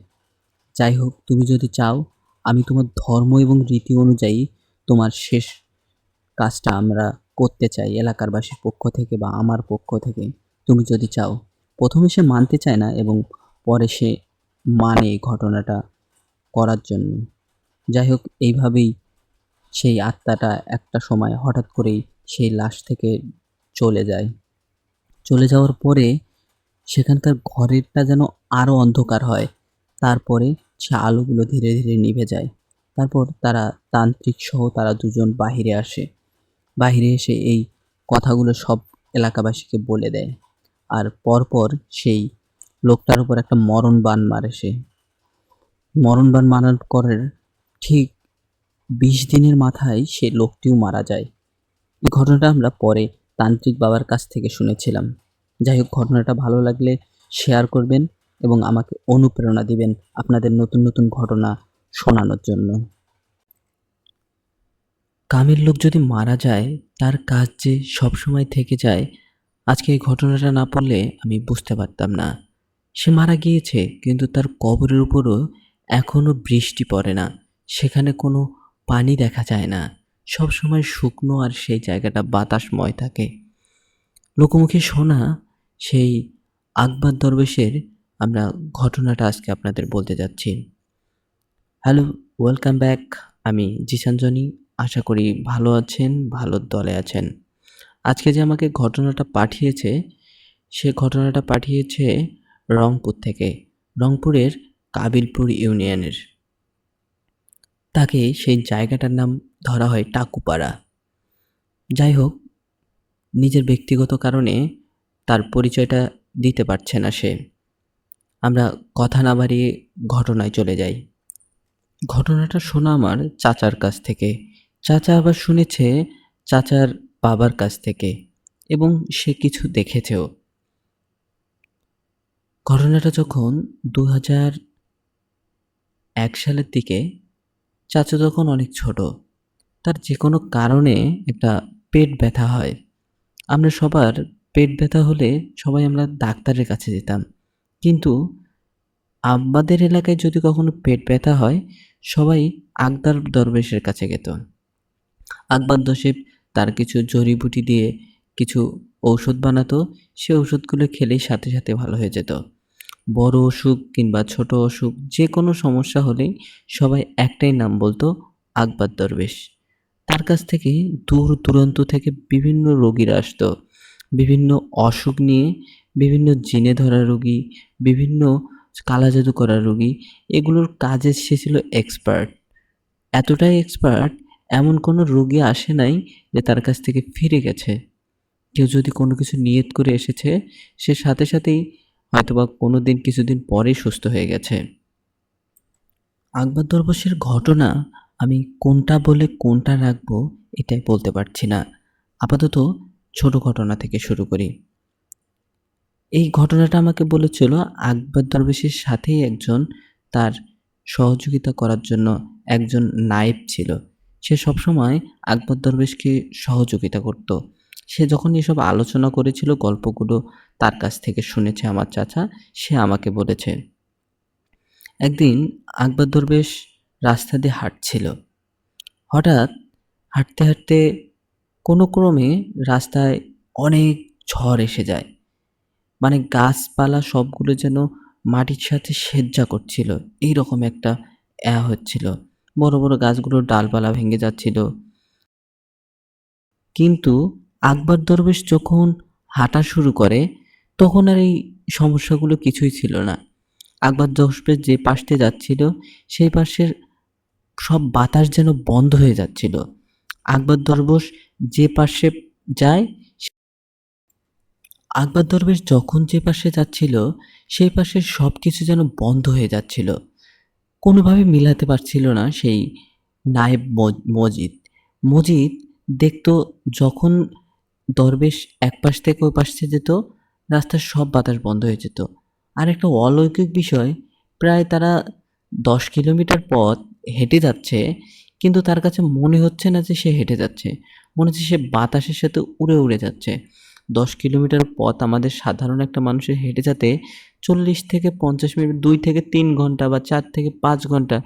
যাই হোক, তুমি যদি চাও, আমি তোমার ধর্ম এবং রীতি অনুযায়ী তোমার শেষ কাজটা আমরা করতে চাই এলাকারবাসীর পক্ষ থেকে বা আমার পক্ষ থেকে, তুমি যদি চাও। প্রথমে সে মানতে চায় না এবং পরে সে মানে এই ঘটনাটা করার জন্য। যাই হোক, এইভাবেই সেই আত্মাটা একটা সময় হঠাৎ করেই সেই লাশ থেকে চলে যায়। চলে যাওয়ার পরে সেখানকার ঘরেরটা যেন আরও অন্ধকার হয়। তারপরে সে আলোগুলো ধীরে ধীরে নিভে যায়। তারপর তারা তান্ত্রিক সহ তারা দুজন বাহিরে আসে। বাহিরে এসে এই কথাগুলো সব এলাকাবাসীকে বলে দেয়। আর পরপর সেই লোকটার উপর একটা মরণ বাণ মারে সে। মরণ বাণ মারার পরের ঠিক 20 দিনের মাথায় সেই লোকটিও মারা যায়। এই ঘটনাটা আমরা পরে তান্ত্রিক বাবার কাছ থেকে শুনেছিলাম। যাই হোক, ঘটনাটা ভালো লাগলে শেয়ার করবেন এবং আমাকে অনুপ্রেরণা দিবেন আপনাদের নতুন নতুন ঘটনা শোনানোর জন্য। কামের লোক যদি মারা যায়, তার কাজ যে সবসময় থেকে যায়, আজকে এই ঘটনাটা না পড়লে আমি বুঝতে পারতাম না। সে মারা গিয়েছে, কিন্তু তার কবরের উপরও এখনো বৃষ্টি পড়ে না, সেখানে কোনো পানি দেখা যায় না, সবসময় শুকনো আর সেই জায়গাটা বাতাসময় থাকে। লোকমুখে শোনা সেই আকবর দরবেশের আমরা ঘটনাটা আজকে আপনাদের বলতে যাচ্ছি। Hello, welcome back. আমি জিসান জনি। আশা করি ভালো আছেন, ভালোর দলে আছেন। আজকে যে আমাকে ঘটনাটা পাঠিয়েছে, সে ঘটনাটা পাঠিয়েছে রংপুর থেকে, রংপুরের কাবিলপুর ইউনিয়নের। তাকে সেই জায়গাটার নাম ধরা হয় টাকুপাড়া। যাই হোক, নিজের ব্যক্তিগত কারণে তার পরিচয়টা দিতে পারছে না সে। আমরা কথা না বাড়িয়ে ঘটনায় চলে যাই। ঘটনাটা শোনা আমার চাচার কাছ থেকে, চাচা আবার শুনেছে চাচার বাবার কাছ থেকে, এবং সে কিছু দেখেছেও। ঘটনাটা যখন 2001 সালের দিকে, চাচা তখন অনেক ছোট, তার যে কোনো কারণে একটা পেট ব্যথা হয়। আমরা সবার পেট ব্যথা হলে সবাই আমরা ডাক্তারের কাছে যেতাম, কিন্তু আমাদের এলাকায় যদি কখনো পেট ব্যথা হয়, সবাই আকবর দরবেশের কাছে যেত। আকবর দশেব তার কিছু জড়িবুটি দিয়ে কিছু ঔষধ বানাতো, সে ওষুধগুলো খেলেই সাথে সাথে ভালো হয়ে যেত। বড় অসুখ কিংবা ছোট অসুখ যে কোনো সমস্যা হলেই সবাই একটাই নাম বলতো, আকবর দরবেশ। তার কাছ থেকে দূর দূরান্ত থেকে বিভিন্ন রোগীরা আসতো, বিভিন্ন অসুখ নিয়ে, বিভিন্ন জিনে ধরা রোগী, বিভিন্ন কালা জাদু করা রোগী। এগুলোর কাজে সে ছিল এক্সপার্ট, এতটাই এক্সপার্ট, এমন কোনো রোগী আসে নাই যে তার কাছ থেকে ফিরে গেছে। কেউ যদি কোনো কিছু নিয়ত করে এসেছে, সে সাথে সাথেই হয়তোবা কোনো দিন কিছুদিন পরেই সুস্থ হয়ে গেছে। আকবর দরবেশের ঘটনা আমি কোনটা বলে কোনটা রাখবো এটাই বলতে পারছি না। আপাতত ছোট ঘটনা থেকে শুরু করি। এই ঘটনাটা আমাকে বলেছিল আকবর দরবেশের সাথেই একজন তার সহযোগিতা করার জন্য একজন নায়েব ছিল। সে সবসময় আকবর দরবেশকে সহযোগিতা করত। সে যখন এসব আলোচনা করেছিল গল্পগুলো তার কাছ থেকে শুনেছে আমার চাচা, সে আমাকে বলেছে। একদিন আকবর দরবেশ রাস্তা দিয়ে হাঁটছিল। হঠাৎ হাঁটতে হাঁটতে কোনো ক্রমে রাস্তায় অনেক ঝড় এসে যায়। মানে গাছপালা সবগুলো যেন মাটির সাথে সেজ্জা করছিল, এইরকম একটা হচ্ছিল। বড় বড় গাছগুলোর ডালপালা ভেঙে যাচ্ছিল। কিন্তু আকবর দরবেশ যখন হাঁটা শুরু করে তখন আর এই সমস্যাগুলো কিছুই ছিল না। আকবর দরবেশ যে পাশ দিয়ে যাচ্ছিল সেই পাশের সব বাতাস যেন বন্ধ হয়ে যাচ্ছিল। আকবর দরবেশ যে পাশে যায়, আকবর দরবেশ যখন যে পাশে যাচ্ছিল সেই পাশের সব কিছু যেন বন্ধ হয়ে যাচ্ছিল। কোনোভাবে মিলাতে পারছিল না সেই নায়েব মজিদ। মজিদ দেখতো যখন দরবেশ এক পাশ থেকে ওই পাশে যেত, রাস্তার সব বাতাস বন্ধ হয়ে যেত। আর একটা অলৌকিক বিষয়, প্রায় তারা 10 কিলোমিটার পথ হেঁটে যাচ্ছে, কিন্তু তার কাছে মনে হচ্ছে না যে সে হেঁটে যাচ্ছে, মনে হচ্ছে সে বাতাসের সাথে উড়ে উড়ে যাচ্ছে। 10 কিলোমিটার পথ আমাদের সাধারণ একটা মানুষের হেঁটে যেতে 40 থেকে 50 মিনিট, 2 থেকে 3 ঘন্টা বা 4 থেকে 5 ঘন্টা,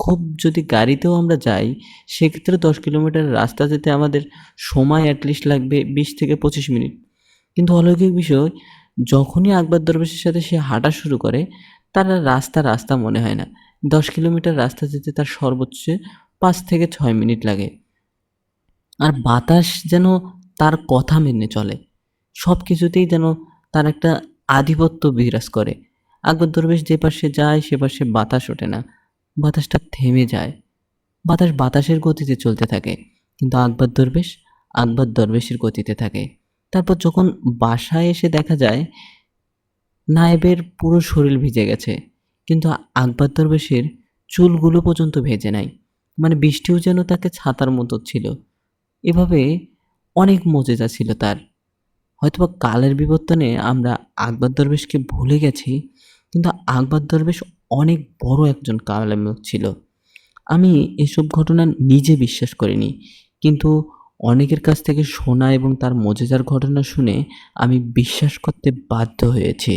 খুব যদি গাড়িতেও আমরা যাই সেক্ষেত্রে 10 কিলোমিটার রাস্তা যেতে আমাদের সময় অ্যাটলিস্ট লাগবে 20 থেকে 25 মিনিট। কিন্তু অলৌকিক বিষয়, যখনই আকবর দরবেশের সাথে সে হাঁটা শুরু করে তার আর রাস্তা রাস্তা মনে হয় না। 10 কিলোমিটার রাস্তা যেতে তার সর্বোচ্চ 5 থেকে 6 মিনিট লাগে। আর বাতাস যেন তার কথা মেনে চলে, সব কিছুতেই যেন তার একটা আধিপত্য বিরাজ করে। আকবর দরবেশ যে পাশে যায় সে পাশে বাতাস ওঠে না, বাতাসটা থেমে যায়। বাতাস বাতাসের গতিতে চলতে থাকে, কিন্তু আকবর দরবেশের গতিতে থাকে। তারপর যখন বাসায় এসে দেখা যায় নায়েবের পুরো শরীর ভিজে গেছে, কিন্তু আকবর দরবেশের চুলগুলো পর্যন্ত ভেজে নাই। মানে বৃষ্টিও যেন তাকে ছাতার মতো ছিল। এভাবে অনেক মজেজা ছিল তার। হয়তোবা কালের বিবর্তনে আমরা আকবর দরবেশকে ভুলে গেছি, কিন্তু আকবর দরবেশ অনেক বড় একজন কালেমক ছিল। আমি এসব ঘটনা নিজে বিশ্বাস করিনি, কিন্তু অনেকের কাছ থেকে শোনা এবং তার মজেদার ঘটনা শুনে আমি বিশ্বাস করতে বাধ্য হয়েছি।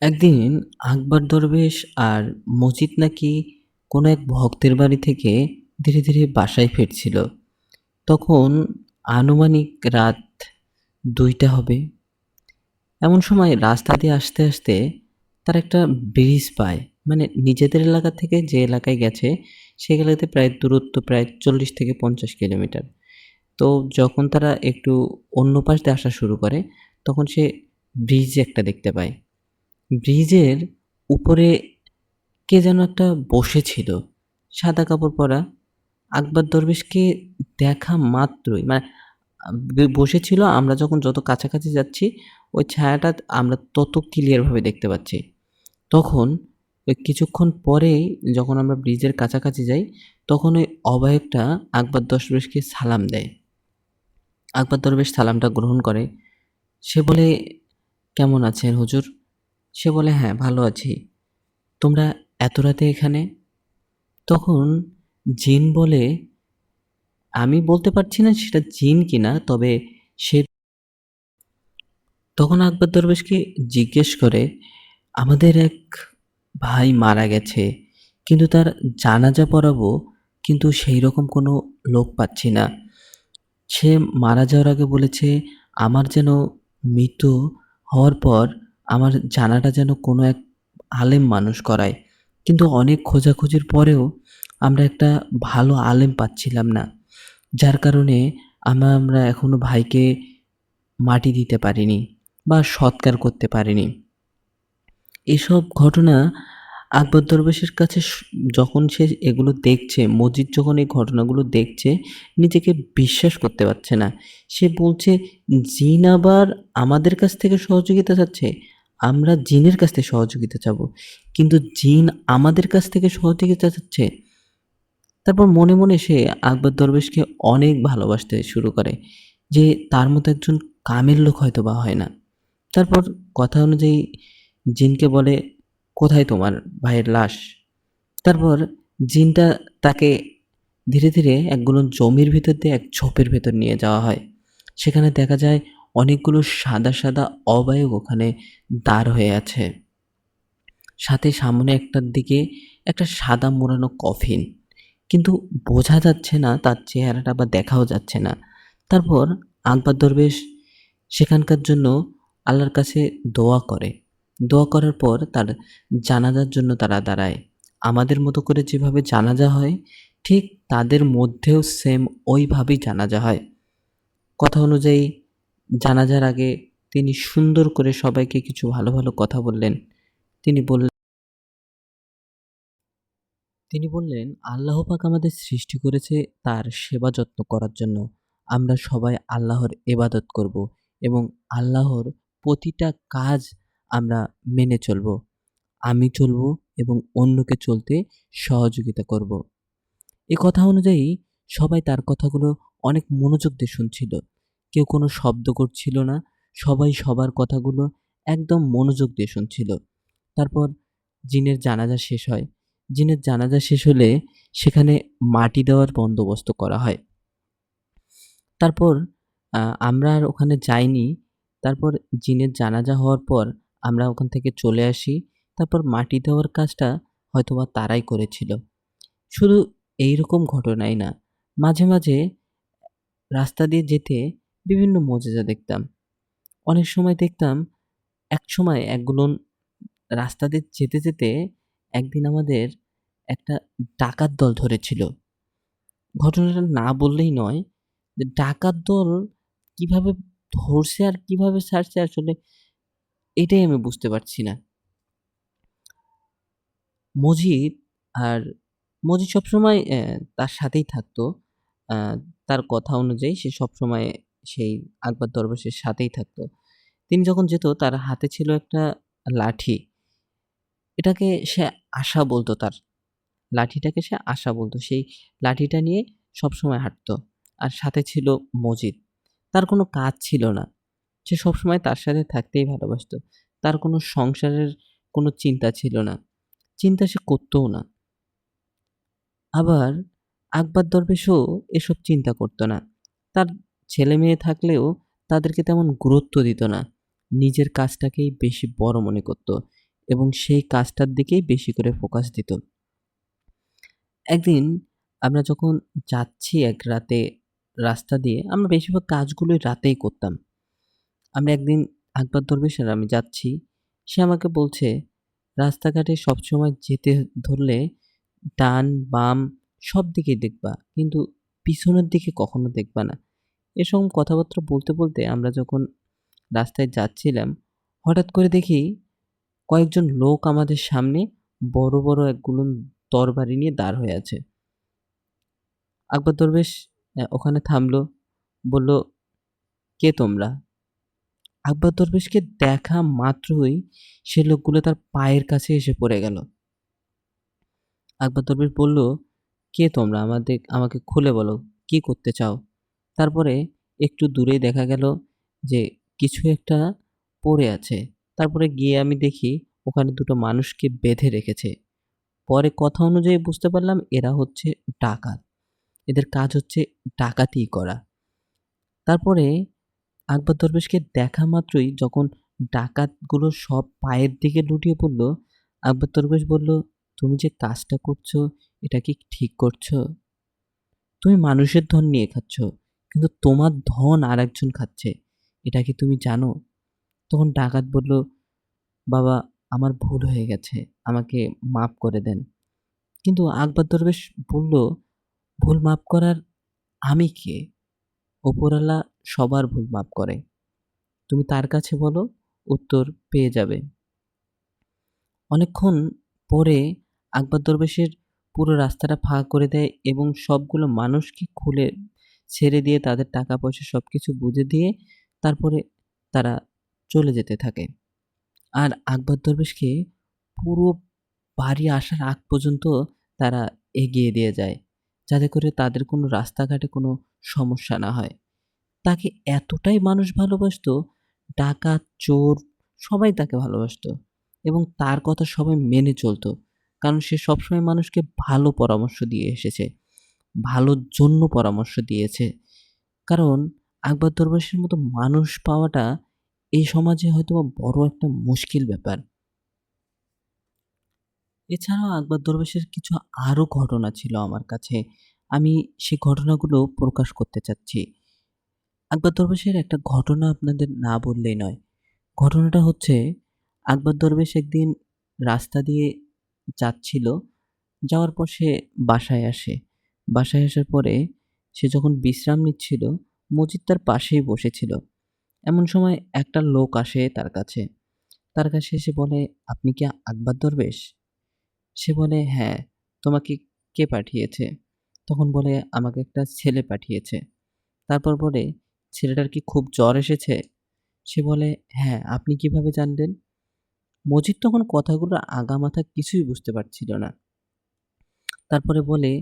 একদিন আকবর দরবেশ আর মজিদ নাকি কোনো এক ভক্তের বাড়ি থেকে ধীরে ধীরে বাসায় ফিরছিল। তখন আনুমানিক রাত 2টা হবে। এমন সময় রাস্তা দিয়ে আসতে আসতে তার একটা ব্রিজ পায়। মানে নিজেদের এলাকা থেকে যে এলাকায় গেছে সেই এলাকাতে প্রায় দূরত্ব প্রায় 40 থেকে 50 কিলোমিটার। তো যখন তারা একটু অন্য পাশ দিয়ে আসা শুরু করে তখন সে ব্রিজ একটা দেখতে পায়। ব্রিজের উপরে কে যেন একটা বসেছিল, সাদা কাপড় পরা। আকবর দরবেশকে দেখা মাত্রই মানে বসেছিল, আমরা যখন যত কাছাকাছি যাচ্ছি ওই ছায়াটা আমরা তত ক্লিয়ারভাবে দেখতে পাচ্ছি। তখন ওই কিছুক্ষণ পরেই যখন আমরা ব্রিজের কাছাকাছি যাই তখন ওই অবায়কটা আকবর দরবেশকে সালাম দেয়। আকবর দরবেশ সালামটা গ্রহণ করে। সে বলে, কেমন আছেন হুজুর? সে বলে, হ্যাঁ ভালো আছি। তোমরা এত রাতে এখানে? তখন জিন বলে, আমি বলতে পারছি না সেটা জিন কিনা, তবে সে তখন আকবর দরবেশকে জিজ্ঞেস করে, আমাদের এক ভাই মারা গেছে, কিন্তু তার জানাজা পড়াবো, কিন্তু সেই রকম কোনো লোক পাচ্ছি না। সে মারা যাওয়ার আগে বলেছে আমার যেন মৃত্যু হওয়ার পর আমার জানাটা যেন কোনো এক আলেম মানুষ করায়, কিন্তু অনেক খোঁজাখুঁজির পরেও আমরা একটা ভালো আলেম পাচ্ছিলাম না, যার কারণে আমরা এখনো ভাইকে মাটি দিতে পারিনি বা সৎকার করতে পারিনি। এসব ঘটনা আকবর দরবেশের কাছে যখন সে এগুলো দেখছে, মজিদ যখন এই ঘটনাগুলো দেখছে নিজেকে বিশ্বাস করতে পারছে না। সে বলছে, জিন আবার আমাদের কাছ থেকে সহযোগিতা চাচ্ছে, আমরা জিনের কাছ থেকে সহযোগিতা চাবো, কিন্তু জিন আমাদের কাছ থেকে সহযোগিতা চাচ্ছে। তারপর মনে মনে সে আকবর দরবেশকে অনেক ভালোবাসতে শুরু করে, যে তার মতো একজন কামের লোক হয়তো বা হয় না। তারপর কথা অনুযায়ী জিনকে বলে, কোথায় তোমার ভাইয়ের লাশ? তারপর জিনটা তাকে ধীরে ধীরে একগুলো জমির ভিতর দিয়ে এক ঝোপের ভেতর নিয়ে যাওয়া হয়। সেখানে দেখা যায় অনেকগুলো সাদা সাদা অবায়ব ওখানে দাঁড় হয়ে আছে, সাথে সামনে একটার দিকে একটা সাদা মোড়ানো কফিন, কিন্তু বোঝা যাচ্ছে না তার চেহারাটা, বা দেখাও যাচ্ছে না। তারপর আকবর দরবেশ সেখানকার জন্য আল্লাহর কাছে দোয়া করে। দোয়া করার পর তার জানাজার জন্য তারা দাঁড়ায়। আমাদের মতো করে যেভাবে জানাজা হয়, ঠিক তাদের মধ্যেও সেম ওইভাবেই জানাজা হয়। কথা অনুযায়ী জানাজার আগে তিনি সুন্দর করে সবাইকে কিছু ভালো ভালো কথা বললেন। তিনি বললেন তিনি বললেন, আল্লাহ পাক আমাদের সৃষ্টি করেছে তার সেবা যত্ন করার জন্য। আমরা সবাই আল্লাহর ইবাদত করব এবং আল্লাহর প্রতিটা কাজ আমরা মেনে চলব। আমি চলব এবং অন্যকে চলতে সহযোগিতা করব। এ কথা অনুযায়ী সবাই তার কথাগুলো অনেক মনোযোগ দিয়ে শুনছিল। কেউ কোনো শব্দ করছিল না। সবাই সবার কথাগুলো একদম মনোযোগ দিয়ে শুনছিল। তারপর জিনের জানাজা শেষ হয়। জিনের জানাজা শেষ হলে সেখানে মাটি দেওয়ার বন্দোবস্ত করা হয়। তারপর আ আমরা আর ওখানে যাইনি। তারপর জিনের জানাজা হওয়ার পর আমরা ওখান থেকে চলে আসি। তারপর মাটি দেওয়ার কাজটা হয়তোবা তারাই করেছিল। শুধু এইরকম ঘটনাই না, মাঝে মাঝে রাস্তা দিয়ে যেতে বিভিন্ন মজাজা দেখতাম। অনেক সময় দেখতাম, একসময় একগুলো রাস্তা দিয়ে যেতে যেতে একদিন আমাদের একটা ডাকাত দল ধরেছিল। ঘটনাটা না বললেই নয়, যে ডাকাত দল কিভাবে ধরছে আর কিভাবে ছাড়ছে আসলে এটাই আমি বুঝতে পারছি না। মজিদ আর মজিদ সবসময় তার সাথেই থাকতো। আ তার কথা অনুযায়ী সে সবসময় সেই আকবর দরবেশের সাথেই থাকতো। তিনি যখন যেত তার হাতে ছিল একটা লাঠি। এটাকে সে আশা বলতো তার। লাঠিটাকে সে আশা বলতো। সেই লাঠিটা নিয়ে সবসময় হাঁটতো। আর সাথে ছিল মজিদ। তার কোনো কাজ ছিল না। সে সবসময় তার সাথে থাকতেই ভালোবাসতো। তার কোনো সংসারের কোনো চিন্তা ছিল না। চিন্তা সে করতও না। আবার আকবর দরবেশও এসব চিন্তা করত না। তার ছেলেমেয়ে থাকলেও তাদেরকে তেমন গুরুত্ব দিত না। নিজের কাজটাকেই বেশি বড় মনে করত এবং সেই কাজটার দিকেই বেশি করে ফোকাস দিত। একদিন আমরা যখন যাচ্ছি এক রাতে রাস্তা দিয়ে, আমরা বেশিরভাগ কাজগুলোই রাতেই করতাম। আমরা একদিন আকবর দরবেশ আর আমি যাচ্ছি। সে আমাকে বলছে, রাস্তাঘাটে সবসময় যেতে ধরলে ডান, বাম সব দিকেই দেখবা। কিন্তু পিছনের দিকে কখনো দেখবা না। এরকম কথাবার্তা বলতে বলতে আমরা যখন রাস্তায় যাচ্ছিলাম, হঠাৎ করে দেখি কয়েকজন লোক আমাদের সামনে বড় বড় একগুলো তরবারি নিয়ে দাঁড় হয়ে আছে। আকবর দরবেশ ওখানে থামলো। বলল, কে তোমরা? আকবর দরবেশকে দেখা মাত্রই সে লোকগুলো তার পায়ের কাছে এসে পড়ে গেল। আকবর দরবেশ বলল, কে তোমরা? আমাকে খুলে বলো, কি করতে চাও? তারপরে একটু দূরেই দেখা গেল যে কিছু একটা পড়ে আছে। তারপরে গিয়ে আমি দেখি ওখানে দুটো মানুষকে বেঁধে রেখেছে। পরে কথা অনুযায়ী বুঝতে পারলাম এরা হচ্ছে ডাকাত। এদের কাজ হচ্ছে ডাকাতি করা। তারপরে আকবর দরবেশকে দেখা মাত্রই যখন ডাকাতগুলো সব পায়ের দিকে লুটিয়ে পড়ল, আকবর দরবেশ বলল, তুমি যে কাজটা করছো এটা কি ঠিক করছো? তুমি মানুষের ধন নিয়ে খাচ্ছ, কিন্তু তোমার ধন আরেকজন খাচ্ছে। এটা কি তুমি জানো? তখন ডাকাত বলল, বাবা, আমার ভুল হয়ে গেছে। আমাকে মাফ করে দেন। কিন্তু আকবর দরবেশ বলল, ভুল মাফ করার আমি কে? ওপরওয়ালা সবার ভুল মাফ করে। তুমি তার কাছে বলো, উত্তর পেয়ে যাবে। অনেকক্ষণ পরে আকবর দরবেশের পুরো রাস্তাটা ফাঁকা করে দেয় এবং সবগুলো মানুষকে খুলে ছেড়ে দিয়ে তাদের টাকা পয়সা সবকিছু বুঝে দিয়ে তারপরে তারা চলে যেতে থাকে। আর আকবর দরবেশকে পুরো বাড়ি আসার আগ পর্যন্ত তারা এগিয়ে দিয়ে যায়। যাতে করে তাদের কোনো রাস্তাঘাটে কোনো সমস্যা না হয়। তাকে এতটাই মানুষ ভালোবাসতো, ডাকাত, চোর সবাই তাকে ভালোবাসতো এবং তার কথা সবাই মেনে চলতো। কারণ সে সবসময় মানুষকে ভালো পরামর্শ দিয়ে এসেছে। ভালোর জন্য পরামর্শ দিয়েছে। কারণ আকবর দরবেশের মতো মানুষ পাওয়াটা এই সমাজে হয়তোবা বড় একটা মুশকিল ব্যাপার। এছাড়াও আকবর দরবেশের কিছু আরো ঘটনা ছিল আমার কাছে। আমি সে ঘটনাগুলো প্রকাশ করতে চাচ্ছি। আকবর দরবেশের একটা ঘটনা আপনাদের না বললেই নয়। ঘটনাটা হচ্ছে আকবর দরবেশ একদিন রাস্তা দিয়ে যাচ্ছিল। যাওয়ার পর সে বাসায় আসে। বাসায় আসার পরে সে যখন বিশ্রাম নিচ্ছিল, মসজিদ তার পাশেই বসেছিল। এমন সময় একটা লোক আসে তার কাছে। তার কাছে এসে বলে, "আপনি কি আকবর দরবেশ?" সে বলে, "হ্যাঁ, তোমাকে কে পাঠিয়েছে?" তখন বলে, "আমাকে একটা ছেলে পাঠিয়েছে।" তারপর বলে, "ছেলেটার কি খুব জ্বর এসেছে?" সে বলে, "হ্যাঁ, আপনি কিভাবে জানলেন?" মজিদ তখন কথাগুলো আগামাথা কিছুই বুঝতে পারছিল না। তারপরে বলে,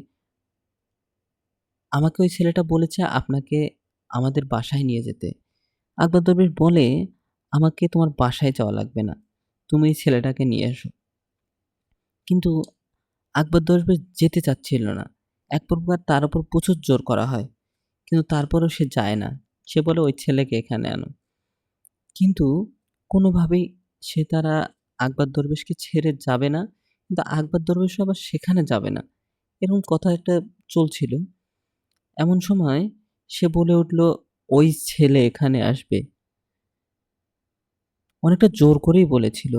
"আমাকে ওই ছেলেটা বলেছে আপনাকে আমাদের বাসায় নিয়ে যেতে।" আকবর দরবেশ বলে, "আমাকে তোমার বাসায় যাওয়া লাগবে না। তুমি এই ছেলেটাকে নিয়ে এসো।" কিন্তু আকবর দরবেশ যেতে চাচ্ছিল না। এক প্রকার তার উপর প্রচুর জোর করা হয়। কিন্তু তারপরেও সে যায় না। সে বলে, "ওই ছেলেকে এখানে আনো।" কিন্তু কোনোভাবেই সে তারা আকবর দরবেশকে ছেড়ে যাবে না। কিন্তু আকবর দরবেশও আবার সেখানে যাবে না। এরকম কথা একটা চলছিল। এমন সময় সে বলে উঠল, "ওই ছেলে এখানে আসবে।" অনেকটা জোর করেই বলেছিল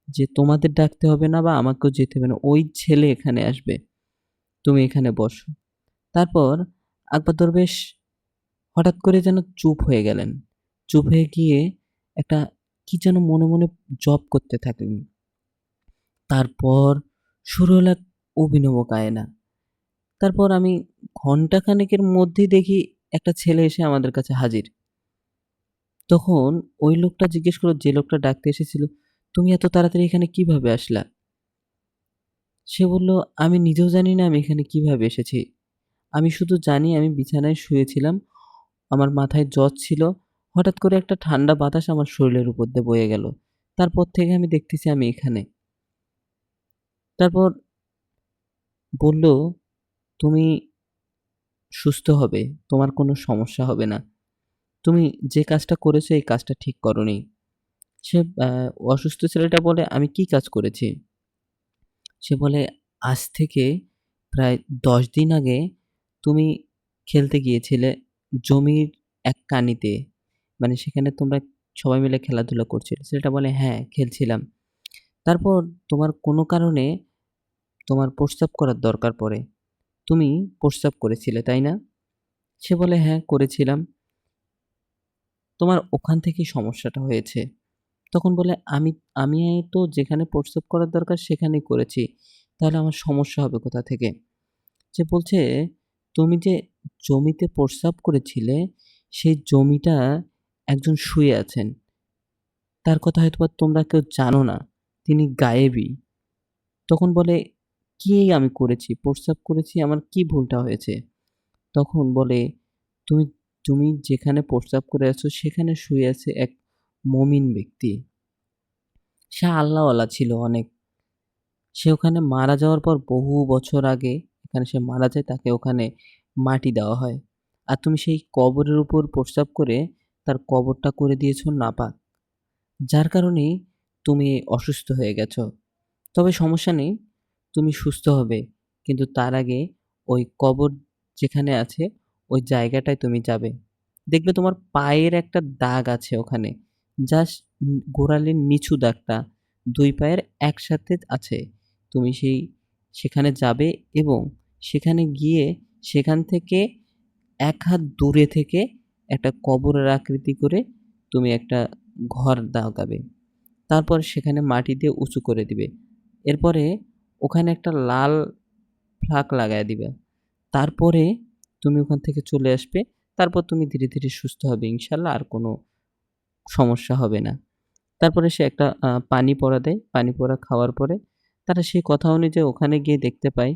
যে, "তোমাদের ডাকতে হবে না বা আমাকেও যেতে হবে না। ওই ছেলে এখানে আসবে। তুমি এখানে বসো।" তারপর আকবর দরবেশ হঠাৎ করে যেন চুপ হয়ে গেলেন। চুপ হয়ে গিয়ে একটা কি যেন মনে, মনে জপ করতে থাকলেন। তারপর শুরু হলো এক অভিনব কায়না। তারপর আমি ঘন্টা খানেকের মধ্যেই দেখি একটা ছেলে এসে আমাদের কাছে হাজির। তখন ওই লোকটা জিজ্ঞেস করল যে লোকটা ডাকতে এসেছিল, "তুমি এত তাড়াতাড়ি এখানে কিভাবে আসলা?" সে বলল, "আমি নিজেও জানি না আমি এখানে কিভাবে এসেছি। আমি শুধু জানি আমি বিছানায় শুয়েছিলাম। আমার মাথায় জ্বর ছিল। হঠাৎ করে একটা ঠান্ডা বাতাস আমার শরীরের উপর দিয়ে বয়ে গেল। তারপর থেকে আমি দেখতেছি আমি এখানে।" তারপর বলল, "তুমি সুস্থ হবে। তোমার কোনো সমস্যা হবে না। তুমি যে কাজটা করেছো এই কাজটা ঠিক করোনি।" সে অসুস্থ ছেলেটা বলে, "আমি কি কাজ করেছি?" সে বলে, "আজ থেকে প্রায় ১০ দিন আগে তুমি খেলতে গিয়েছিলে জমির এক কানিতে। মানে সেখানে তোমরা সবাই মিলে খেলাধুলা করছিলে।" ছেলেটা বলে, "হ্যাঁ, খেলছিলাম। তারপর তোমার কোনো কারণে তোমার প্রস্রাব করার দরকার পড়ে। তুমি প্রস্রাব করেছিলে, তাই না?" সে বলে, "হ্যাঁ, করেছিলাম। তোমার ওখান থেকেই সমস্যাটা হয়েছে।" তখন বলে, আমি তো যেখানে প্রস্রাব করার দরকার সেখানেই করেছি। তাহলে আমার সমস্যা হবে কোথা থেকে?" সে বলছে, "তুমি যে জমিতে প্রস্রাব করেছিলে, সেই জমিটা একজন শুয়ে আছেন। তার কথা হয়তোবা তোমরা কেউ জানো না। তিনি গায়েবী।" তখন বলে, "কি আমি করেছি? প্রস্রাব করেছি, আমার কি ভুলটা হয়েছে?" তখন বলে, "তুমি তুমি যেখানে প্রস্রাব করে আছো সেখানে শুয়ে আছে এক মমিন ব্যক্তি। সে আল্লাহওয়ালা ছিল অনেক। সে ওখানে মারা যাওয়ার পর বহু বছর আগে এখানে সে মারা যায়, তাকে ওখানে মাটি দেওয়া হয়। আর তুমি সেই কবরের উপর প্রস্রাব করে তার কবরটা করে দিয়েছো নাপাক। যার কারণেই তুমি অসুস্থ হয়ে গেছো। তবে সমস্যা নেই, তুমি সুস্থ হবে। কিন্তু তার আগে ওই কবর যেখানে আছে ওই জায়গাটায় তুমি যাবে। দেখবে তোমার পায়ের একটা দাগ আছে ওখানে। জাস্ট গোড়ালির নিচু দাগটা ২ পায়ের একসাথে আছে। তুমি সেখানে যাবে এবং সেখানে গিয়ে সেখান থেকে ১ হাত দূরে থেকে একটা কবরের আকৃতি করে তুমি একটা ঘর দাগাবে। তারপর সেখানে মাটি দিয়ে উঁচু করে দিবে। এরপরে ওখানে একটা লাল ফ্লাগ লাগায়া দিবা। তারপরে তুমি ওখান থেকে চলে আসবে। তারপর তুমি ধীরে, ধীরে সুস্থ হবে ইনশাআল্লাহ আর কোনো সমস্যা হবে না। তারপরে সে একটা পানি পড়া দেয়। পানি পড়া খাওয়ার পরে তারা সেই কথা অনুযায়ী ওখানে গিয়ে দেখতে পায়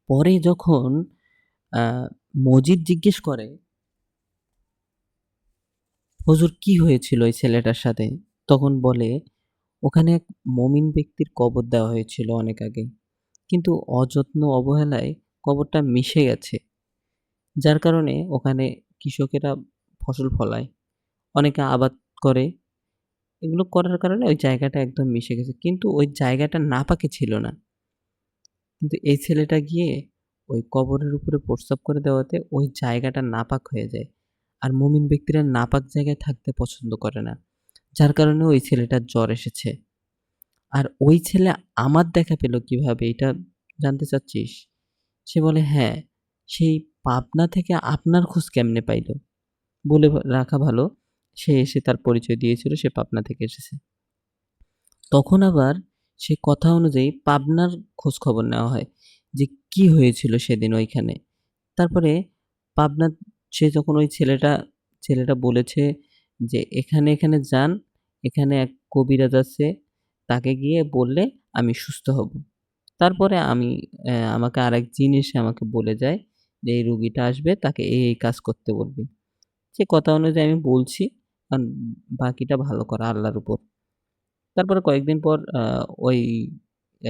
পরে যখন মজিদ জিজ্ঞেস করে, হুজুর কি হয়েছিল ওই ছেলেটার সাথে? তখন বলে, ওখানে এক মমিন ব্যক্তির কবর দেওয়া হয়েছিল অনেক আগে। কিন্তু অযত্ন অবহেলায় কবরটা মিশে গেছে। যার কারণে ওখানে কৃষকেরা ফসল ফলায়, অনেকে আবাদ করে। এগুলো করার কারণে ওই জায়গাটা একদম মিশে গেছে। কিন্তু ওই জায়গাটা নাপাকে ছিল না। কিন্তু এই ছেলেটা গিয়ে ওই কবরের উপরে প্রস্রাব করে দেওয়াতে ওই জায়গাটা নাপাক হয়ে যায়। আর মুমিন ব্যক্তিরা নাপাক জায়গায় থাকতে পছন্দ করে না। যার কারণে ওই ছেলেটার জ্বর এসেছে। আর ওই ছেলে আমার দেখা পেল কিভাবে, এটা জানতে চাচ্ছিস? সে বলে, হ্যাঁ, সেই পাবনা থেকে আপনার খোঁজ কেমনে পাইল? বলে রাখা ভালো, সে এসে তার পরিচয় দিয়েছিল সে পাবনা থেকে এসেছে। তখন আবার সে কথা অনুযায়ী পাবনার খোঁজ খবর নেওয়া হয় যে কি হয়েছিল সেদিন ওইখানে। তারপরে পাবনা, সে যখন ওই ছেলেটা বলেছে যে এখানে যান, এখানে এক কবিরাজ আছে, তাকে গিয়ে বললে আমি সুস্থ হব। তারপরে আমাকে আরেক জিন এসে আমাকে বলে যায় যে এই রুগীটা আসবে, তাকে এই কাজ করতে বলবি। সে কথা অনুযায়ী আমি বলছি, কারণ বাকিটা ভালো করা আল্লাহর উপর। তারপরে কয়েকদিন পর ওই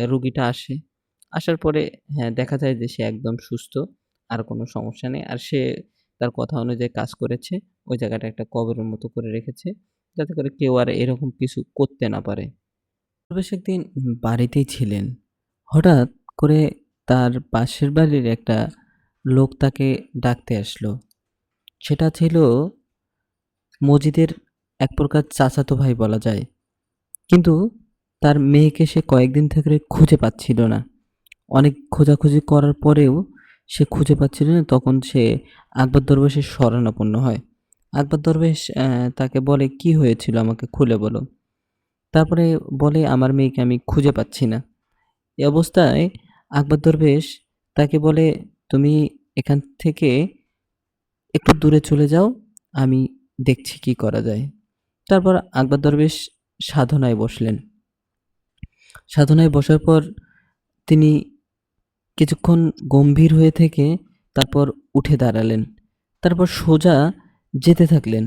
রুগীটা আসে। আসার পরে হ্যাঁ, দেখা যায় যে সে একদম সুস্থ। আর কোনো সমস্যা নেই। আর সে তার কথা অনুযায়ী কাজ করেছে। ওই জায়গাটা একটা কবরের মতো করে রেখেছে, যাতে করে কেউ আর এরকম কিছু করতে না পারে। বেশ একদিন বাড়িতেই ছিলেন। হঠাৎ করে তার পাশের বাড়ির একটা লোক তাকে ডাকতে আসলো। সেটা ছিল মজিদের এক প্রকার চাচাতো ভাই বলা যায়। কিন্তু তার মেয়েকে সে কয়েকদিন থেকে খুঁজে পাচ্ছিল না। অনেক খোঁজাখুঁজি করার পরেও সে খুঁজে পাচ্ছিল না। তখন সে আকবর দরবেশের শরণাপন্ন হয়। আকবর দরবেশ তাকে বলে, কি হয়েছিল আমাকে খুলে বলো। তারপরে বলে, আমার মেয়েকে আমি খুঁজে পাচ্ছি না। এ অবস্থায় আকবর দরবেশ তাকে বলে, তুমি এখান থেকে একটু দূরে চলে যাও, আমি দেখছি কি করা যায়। তারপর আকবর দরবেশ সাধনায় বসলেন। সাধনায় বসার পর তিনি কিছুক্ষণ গম্ভীর হয়ে থেকে তারপর উঠে দাঁড়ালেন। তারপর সোজা যেতে থাকলেন।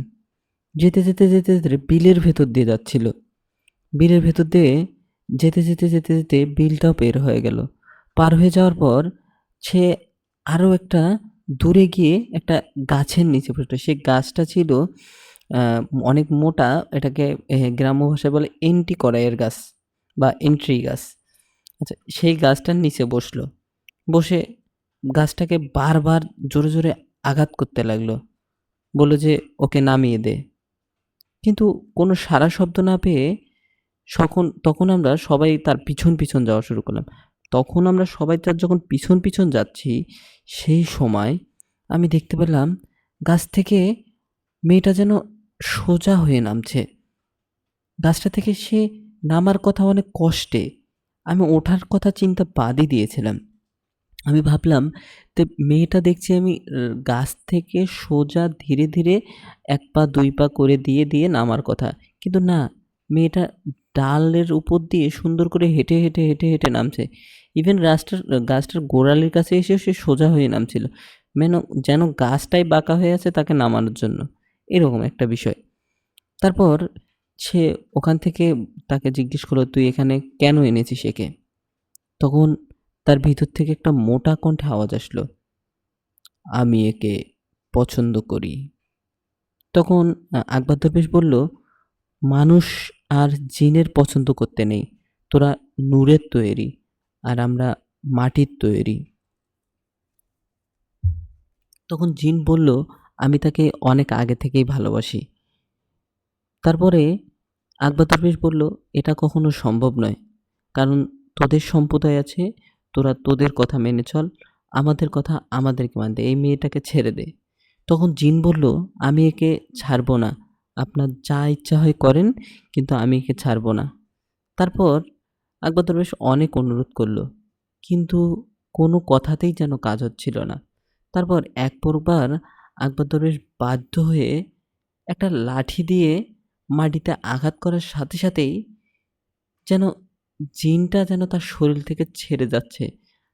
যেতে বিলের ভেতর দিয়ে যাচ্ছিল। বিলের ভেতর দিয়ে যেতে বিলটাও বের হয়ে গেল। পার হয়ে যাওয়ার পর সে আরও একটা দূরে গিয়ে একটা গাছের নিচে বসলো। সেই গাছটা ছিল অনেক মোটা। এটাকে গ্রাম্য ভাষায় বলে এন্টি কড়াইয়ের গাছ বা এন্ট্রি গাছ। আচ্ছা, সেই গাছটার নিচে বসলো। বসে গাছটাকে বারবার জোরে জোরে আঘাত করতে লাগলো। বলল যে, ওকে নামিয়ে দে। কিন্তু কোনো সাড়া শব্দ না পেয়ে তখন আমরা সবাই তার পিছন যাওয়া শুরু করলাম। তখন আমরা সবাই তার যখন পিছন যাচ্ছি, সেই সময় আমি দেখতে পেলাম গাছ থেকে মেয়েটা যেন সোজা হয়ে নামছে। গাছটা থেকে সে নামার কথা অনেক কষ্টে। আমি ওঠার কথা চিন্তা বাদই দিয়েছিলাম। আমি ভাবলাম তে মেয়েটা দেখছি আমি গাছ থেকে সোজা ধীরে ১ পা ২ পা করে দিয়ে নামার কথা। কিন্তু না, মেয়েটা ডালের উপর দিয়ে সুন্দর করে হেঁটে নামছে। ইভেন গাছটার গোড়ালির কাছে এসেও সে সোজা হয়ে নামছিল। যেন গাছটাই বাঁকা হয়ে আছে তাকে নামানোর জন্য। এরকম একটা বিষয়। তারপর সে ওখান থেকে তাকে জিজ্ঞেস করলো, "তুই এখানে কেন এনেছিস একে?" তখন তার ভিতর থেকে একটা মোটা কণ্ঠে আওয়াজ আসলো, "আমি একে পছন্দ করি।" তখন আকবর দরবেশ বলল, "মানুষ আর জিনের পছন্দ করতে নেই। তোরা নূরের তৈরি, আর আমরা মাটির তৈরি।" তখন জিন বলল, "আমি তাকে অনেক আগে থেকেই ভালোবাসি।" তারপরে আকবর দরবেশ বলল, "এটা কখনো সম্ভব নয়। কারণ তোদের সম্প্রদায় আছে, তোরা তোদের কথা মেনে চল, আমাদের কথা আমাদেরকে মানতে। এই মেয়েটাকে ছেড়ে দে।" তখন জিন বলল, "আমি একে ছাড়ব না। আপনার যা ইচ্ছা হয় করেন, কিন্তু আমি একে ছাড়ব না।" তারপর আকবর দরবেশ অনেক অনুরোধ করল, কিন্তু কোনো কথাতেই যেন কাজ হচ্ছিল না। তারপর এক প্রকার আকবর দরবেশ বাধ্য হয়ে একটা লাঠি দিয়ে মাটিতে আঘাত করার সাথেই যেন জিনটা যেন তার শরীর থেকে ছেড়ে যাচ্ছে।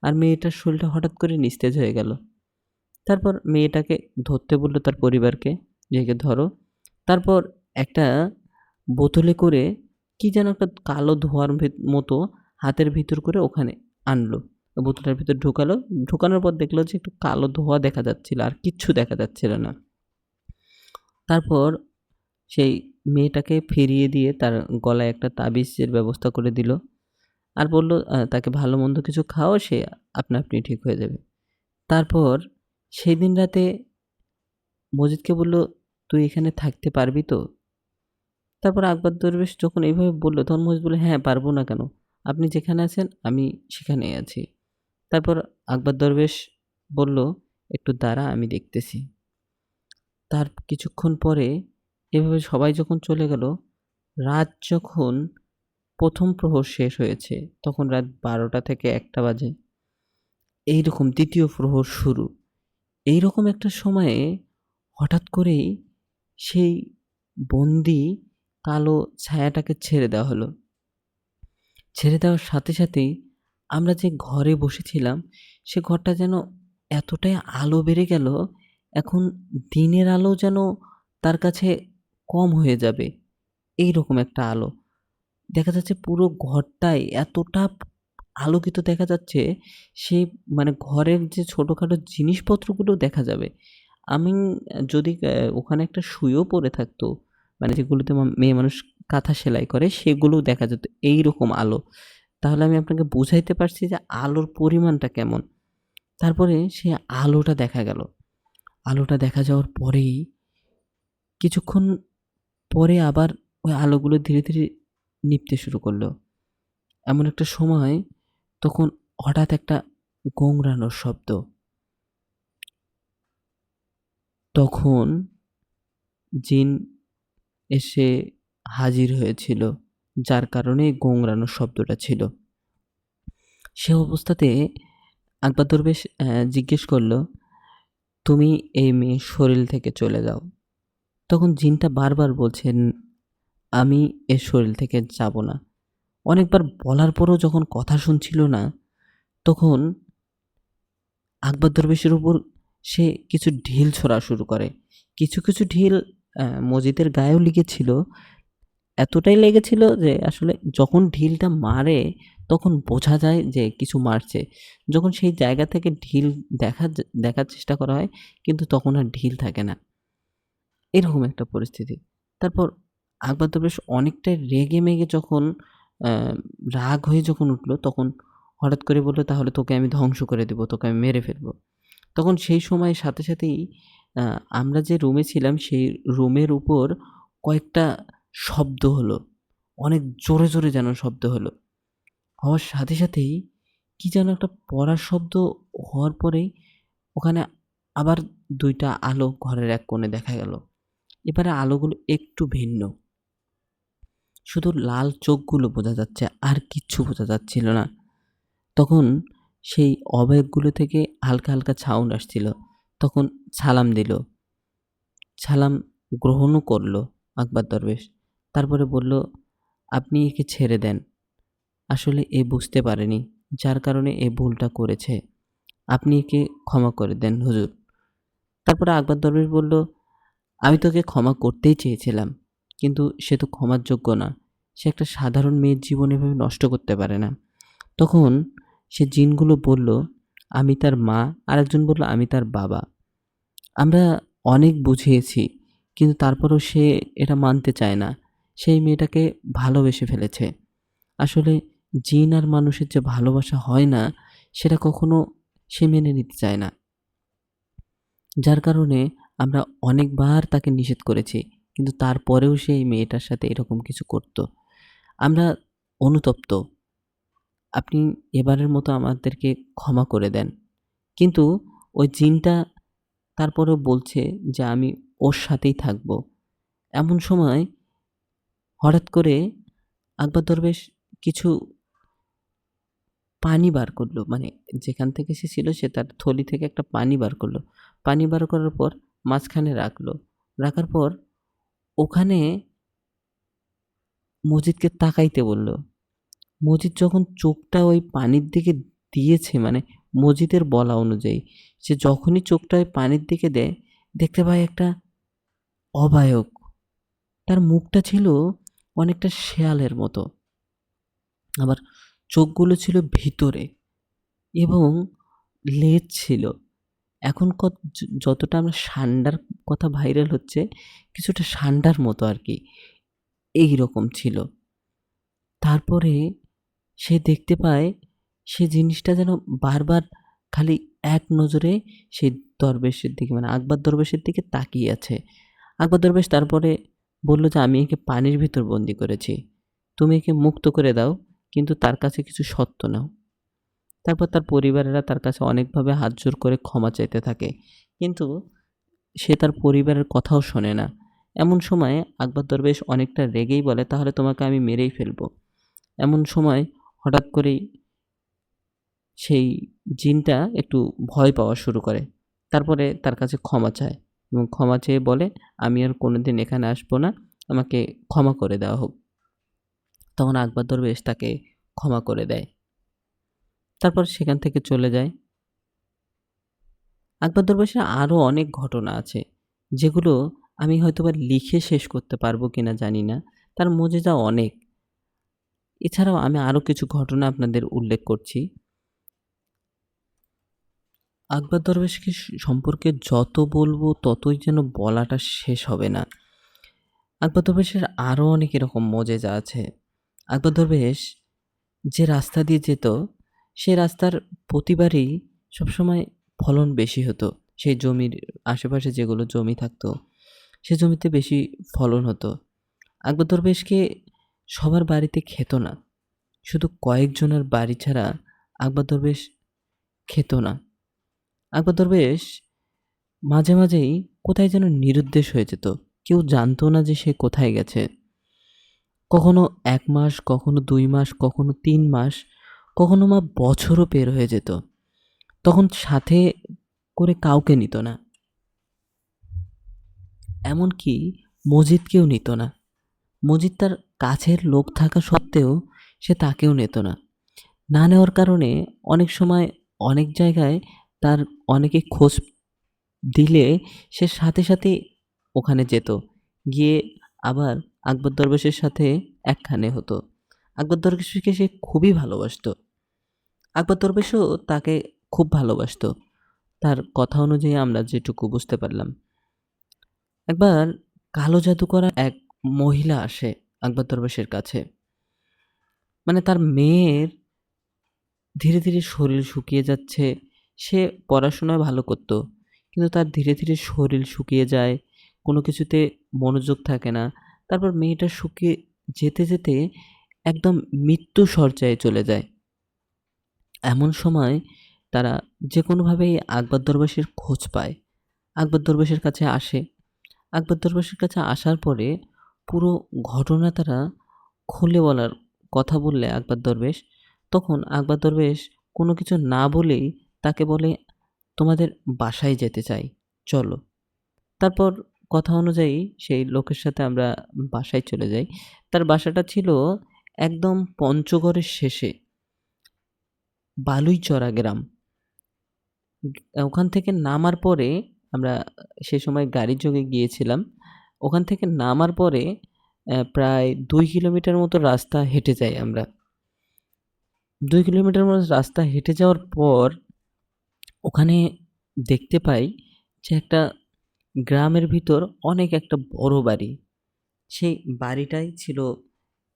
আর মেয়েটার শরীরটা হঠাৎ করে নিস্তেজ হয়ে গেল। তারপর মেয়েটাকে ধরতে বলল তার পরিবারকে যে, "একে ধরো।" তারপর একটা বোতলে করে কি যেন একটা কালো ধোঁয়ার মতো হাতের ভিতর করে ওখানে আনলো। বোতলের ভিতর ঢোকালো। ঢোকানোর পর দেখলো যে একটু কালো ধোঁয়া দেখা যাচ্ছিল, আর কিচ্ছু দেখা যাচ্ছিল না। তারপর সেই মেয়েটাকে ফিরিয়ে দিয়ে তার গলায় একটা তাবিজের ব্যবস্থা করে দিল। আর বলল তাকে ভালো-মন্দ কিছু খাওয়াও, সে আপনা আপনি ঠিক হয়ে যাবে। তারপর সেদিন রাতে মজিদকে বলল, "তুই এখানে থাকতে পারবি তো?" তারপর আকবর দরবেশ যখন এইভাবে বলল, তখন মজিদ বলল, "হ্যাঁ, পারব না কেন? আপনি যেখানে আছেন আমি সেখানেই আছি।" তারপর আকবর দরবেশ বলল, "একটু দাঁড়া, আমি দেখতেছি।" তার কিছুক্ষণ পরে এভাবে সবাই যখন চলে গেল, রাত যখন ১ম প্রহর শেষ হয়েছে, তখন রাত ১২টা থেকে ১টা বাজে। এইরকম ২য় প্রহর শুরু। এইরকম একটা সময়ে হঠাৎ করেই সেই বন্দি কালো ছায়াটাকে ছেড়ে দেওয়া হলো। ছেড়ে দেওয়ার সাথে সাথেই আমরা যে ঘরে বসেছিলাম, সে ঘরটা যেন এতটাই আলো বেড়ে গেল, এখন দিনের আলো যেন তার কাছে কম হয়ে যাবে, এইরকম একটা আলো। দেখা যাচ্ছে পুরো ঘরটাই এতটা আলোকিত দেখা যাচ্ছে, সেই মানে ঘরের যে ছোটখাটো জিনিসপত্রগুলো দেখা যাবে। আমি যদি ওখানে একটা সুইও পড়ে থাকতো, মানে যেগুলোতে মেয়ে মানুষ কাঁথা সেলাই করে, সেগুলোও দেখা যেত এইরকম আলো। তাহলে আমি আপনাকে বুঝাইতে পারছি যে আলোর পরিমাণটা কেমন। তারপরে সেই আলোটা দেখা গেল। আলোটা দেখা যাওয়ার পরেই কিছুক্ষণ পরে আবার ওই আলোগুলো ধীরে, ধীরে নিভতে শুরু করলো। এমন একটা সময় তখন হঠাৎ একটা গোংড়ানোর শব্দ। তখন জিন এসে হাজির হয়েছিল, যার কারণে এই গোংড়ানোর শব্দটা ছিল। সে অবস্থাতে আকবর দরবেশ জিজ্ঞেস করল, "তুমি এই মেয়ের শরীর থেকে চলে যাও।" তখন জিনটা বারবার বলছেন, "আমি এর শরীর থেকে যাব না।" অনেকবার বলার পরও যখন কথা শুনছিল না, তখন আকবর দরবেশের উপর সে কিছু ঢিল ছোঁড়া শুরু করে। কিছু, কিছু ঢিল মজিদের গায়েও লেগেছিল। এতটাই লেগেছিল যে আসলে যখন ঢিলটা মারে, তখন বোঝা যায় যে কিছু মারছে। যখন সেই জায়গা থেকে ঢিল দেখার চেষ্টা করা হয়, কিন্তু তখন আর ঢিল থাকে না। এরকম একটা পরিস্থিতি। তারপর আকবর দরবেশ অনেকটাই রেগেমেগে যখন আ রাগ হয়ে যখন উঠল, তখন হঠাৎ করে বলল, "তাহলে তোকে আমি ধ্বংস করে দেব, তোকে আমি মেরে ফেলব।" তখন সেই সময় সাথে সাথেই আ আমরা যে রুমে ছিলাম, সেই রুমের উপর কয়েকটা শব্দ হলো। অনেক জোরে, জোরে যেন শব্দ হলো। হওয়ার সাথে সাথেই কি যেন একটা পড়ার শব্দ হওয়ার পরেই ওখানে আবার ২ টা আলো ঘরের এক কোণে দেখা গেল। এবারে আলোগুলো একটু ভিন্ন। শুধু লাল চোখগুলো বোঝা যাচ্ছে, আর কিচ্ছু বোঝা যাচ্ছিল না। তখন সেই অবয়বগুলো থেকে হালকা, হালকা সাউন্ড আসছিল। তখন সালাম দিল। সালাম গ্রহণও করল আকবর দরবেশ। তারপরে বলল, "আপনি একে ছেড়ে দেন। আসলে এ বুঝতে পারেনি, যার কারণে এ ভুলটা করেছে। আপনি একে ক্ষমা করে দেন হুজুর।" তারপরে আকবর দরবেশ বলল, "আমি তোকে ক্ষমা করতেই চেয়েছিলাম, কিন্তু সে তো ক্ষমার যোগ্য না। সে একটা সাধারণ মেয়ের জীবন এভাবে নষ্ট করতে পারে না।" তখন সে জিনগুলো বলল, "আমি তার মা।" আরেকজন বলল, "আমি তার বাবা।" আমরা অনেক বুঝিয়েছি, কিন্তু তারপরেও সে এটা মানতে চায় না। সে এই মেয়েটাকে ভালোবেসে ফেলেছে। আসলে জিন আর মানুষের যে ভালোবাসা হয় না, সেটা কখনো সে মেনে নিতে চায় না। যার কারণে আমরা অনেকবার তাকে নিষেধ করেছি। কিন্তু তারপরেও সে এই মেয়েটার সাথে এরকম কিছু করত। আমরা অনুতপ্ত। আপনি এবারের মতো আমাদেরকে ক্ষমা করে দেন। কিন্তু ওই জিনটা তারপরেও বলছে যে, "আমি ওর সাথেই থাকবো।" এমন সময় হঠাৎ করে আকবর দরবেশ কিছু পানি বার করলো। মানে যেখান থেকে সে ছিল, সে তার থলি থেকে একটা পানি বার করলো। পানি বার করার পর মাঝখানে রাখলো। রাখার পর ওখানে মজিদকে তাকাইতে বলল। মজিদ যখন চোখটা ওই পানির দিকে দিয়েছে, মানে মজিদের বলা অনুযায়ী, সে যখনই চোখটা ওই পানির দিকে দেয়, দেখতে পায় একটা অবায়ক। তার মুখটা ছিল অনেকটা শেয়ালের মতো, আবার চোখগুলো ছিল ভিতরে এবং লেজ ছিল। এখন যতটা আমরা সান্ডার কথা ভাইরাল হচ্ছে, কিছুটা সান্ডার মতো আরকি, এইরকম ছিল। তারপরে সে দেখতে পায়, সে জিনিসটা যেন বারবার খালি এক নজরে সেই দরবেশের দিকে, মানে আকবর দরবেশের দিকে তাকিয়ে আছে। আকবর দরবেশ তারপরে বলল যে, "আমি একে পানির ভিতর বন্দী করেছি। তুমি একে মুক্ত করে দাও, কিন্তু তার কাছে কিছু শর্ত নাও।" তারপর তার পরিবারেরা তার কাছে অনেকভাবে হাতজোড় করে ক্ষমা চাইতে থাকে। কিন্তু সে তার পরিবারের কথাও শোনে না। এমন সময় আকবর দরবেশ অনেকটা রেগেই বলে, "তাহলে তোমাকে আমি মেরেই ফেলবো।" এমন সময় হঠাৎ করেই সেই জিনটা একটু ভয় পাওয়া শুরু করে। তারপরে তার কাছে ক্ষমা চায় এবং ক্ষমা চেয়ে বলে, "আমি আর কোনোদিন এখানে আসবো না। আমাকে ক্ষমা করে দেওয়া হোক।" তখন আকবর দরবেশ তাকে ক্ষমা করে দেয়। তারপর সেখান থেকে চলে যায়। আকবর দরবেশের আরও অনেক ঘটনা আছে, যেগুলো আমি হয়তোবা লিখে শেষ করতে পারবো কিনা জানি না। তার মজেজা অনেক। এছাড়াও আমি আরও কিছু ঘটনা আপনাদের উল্লেখ করছি। আকবর দরবেশকে সম্পর্কে যত বলবো ততই যেন বলাটা শেষ হবে না। আকবর দরবেশের আরও অনেক এরকম মজেজা আছে। আকবর দরবেশ যে রাস্তা দিয়ে যেত, সে রাস্তার প্রতিবারই সবসময় ফলন বেশি হতো। সেই জমির আশেপাশে যেগুলো জমি থাকতো, সে জমিতে বেশি ফলন হতো। আকবর দরবেশকে সবার বাড়িতে খেত না। শুধু কয়েকজনের বাড়ি ছাড়া আকবর দরবেশ খেত না। আকবর দরবেশ মাঝে মাঝেই কোথায় যেন নিরুদ্দেশ হয়ে যেত। কেউ জানতো না যে সে কোথায় গেছে। কখনো ১ মাস, কখনো ২ মাস, কখনো ৩ মাস, কখনো বছরও পের হয়ে যেত। তখন সাথে করে কাউকে নিত না। এমনকি মজিদকেও নিত না। মজিদ তার কাছের লোক থাকা সত্ত্বেও সে তাকেও নিত না। না নেওয়ার কারণে অনেক সময় অনেক জায়গায় তার অনেকে খোঁজ দিলে সে সাথে সাথেই ওখানে যেত। গিয়ে আবার আকবর দরবেশের সাথে একখানে হতো। আকবর দরবেশকে সে খুবই ভালোবাসত। আকবর দরবেশও তাকে খুব ভালোবাসত। তার কথা অনুযায়ী আমরা যেটুকু বুঝতে পারলাম। একবার কালো জাদু করা এক মহিলা আসে আকবর দরবেশের কাছে। মানে তার মেয়ের ধীরে ধীরে শরীর শুকিয়ে যাচ্ছে। সে পড়াশোনায় ভালো করত। কিন্তু তার ধীরে ধীরে শরীর শুকিয়ে যায়। কোনো কিছুতে মনোযোগ থাকে না। তারপর মেয়েটা শুকিয়ে যেতে যেতে একদম মৃত্যু শয্যায় চলে যায়। এমন সময় তারা যেকোনোভাবেই আকবর দরবেশের খোঁজ পায়। আকবর দরবেশের কাছে আসে। আকবর দরবেশের কাছে আসার পরে পুরো ঘটনা তারা খুলে বলার কথা বললে আকবর দরবেশ, তখন আকবর দরবেশ কোনো কিছু না বলেই তাকে বলে, "তোমাদের বাসায় যেতে চাই, চলো।" তারপর কথা অনুযায়ী সেই লোকের সাথে আমরা বাসায় চলে যাই। তার বাসাটা ছিল একদম পঞ্চগড়ের শেষে, বালুইচড়া গ্রাম। ওখান থেকে নামার পরে আমরা সে সময় গাড়ির যোগে গিয়েছিলাম। ওখান থেকে নামার পরে প্রায় ২ কিলোমিটার মতো রাস্তা হেঁটে যাই আমরা। ২ কিলোমিটার মতো রাস্তা হেঁটে যাওয়ার পর ওখানে দেখতে পাই যে একটা গ্রামের ভিতর অনেক একটা বড় বাড়ি। সেই বাড়িটাই ছিল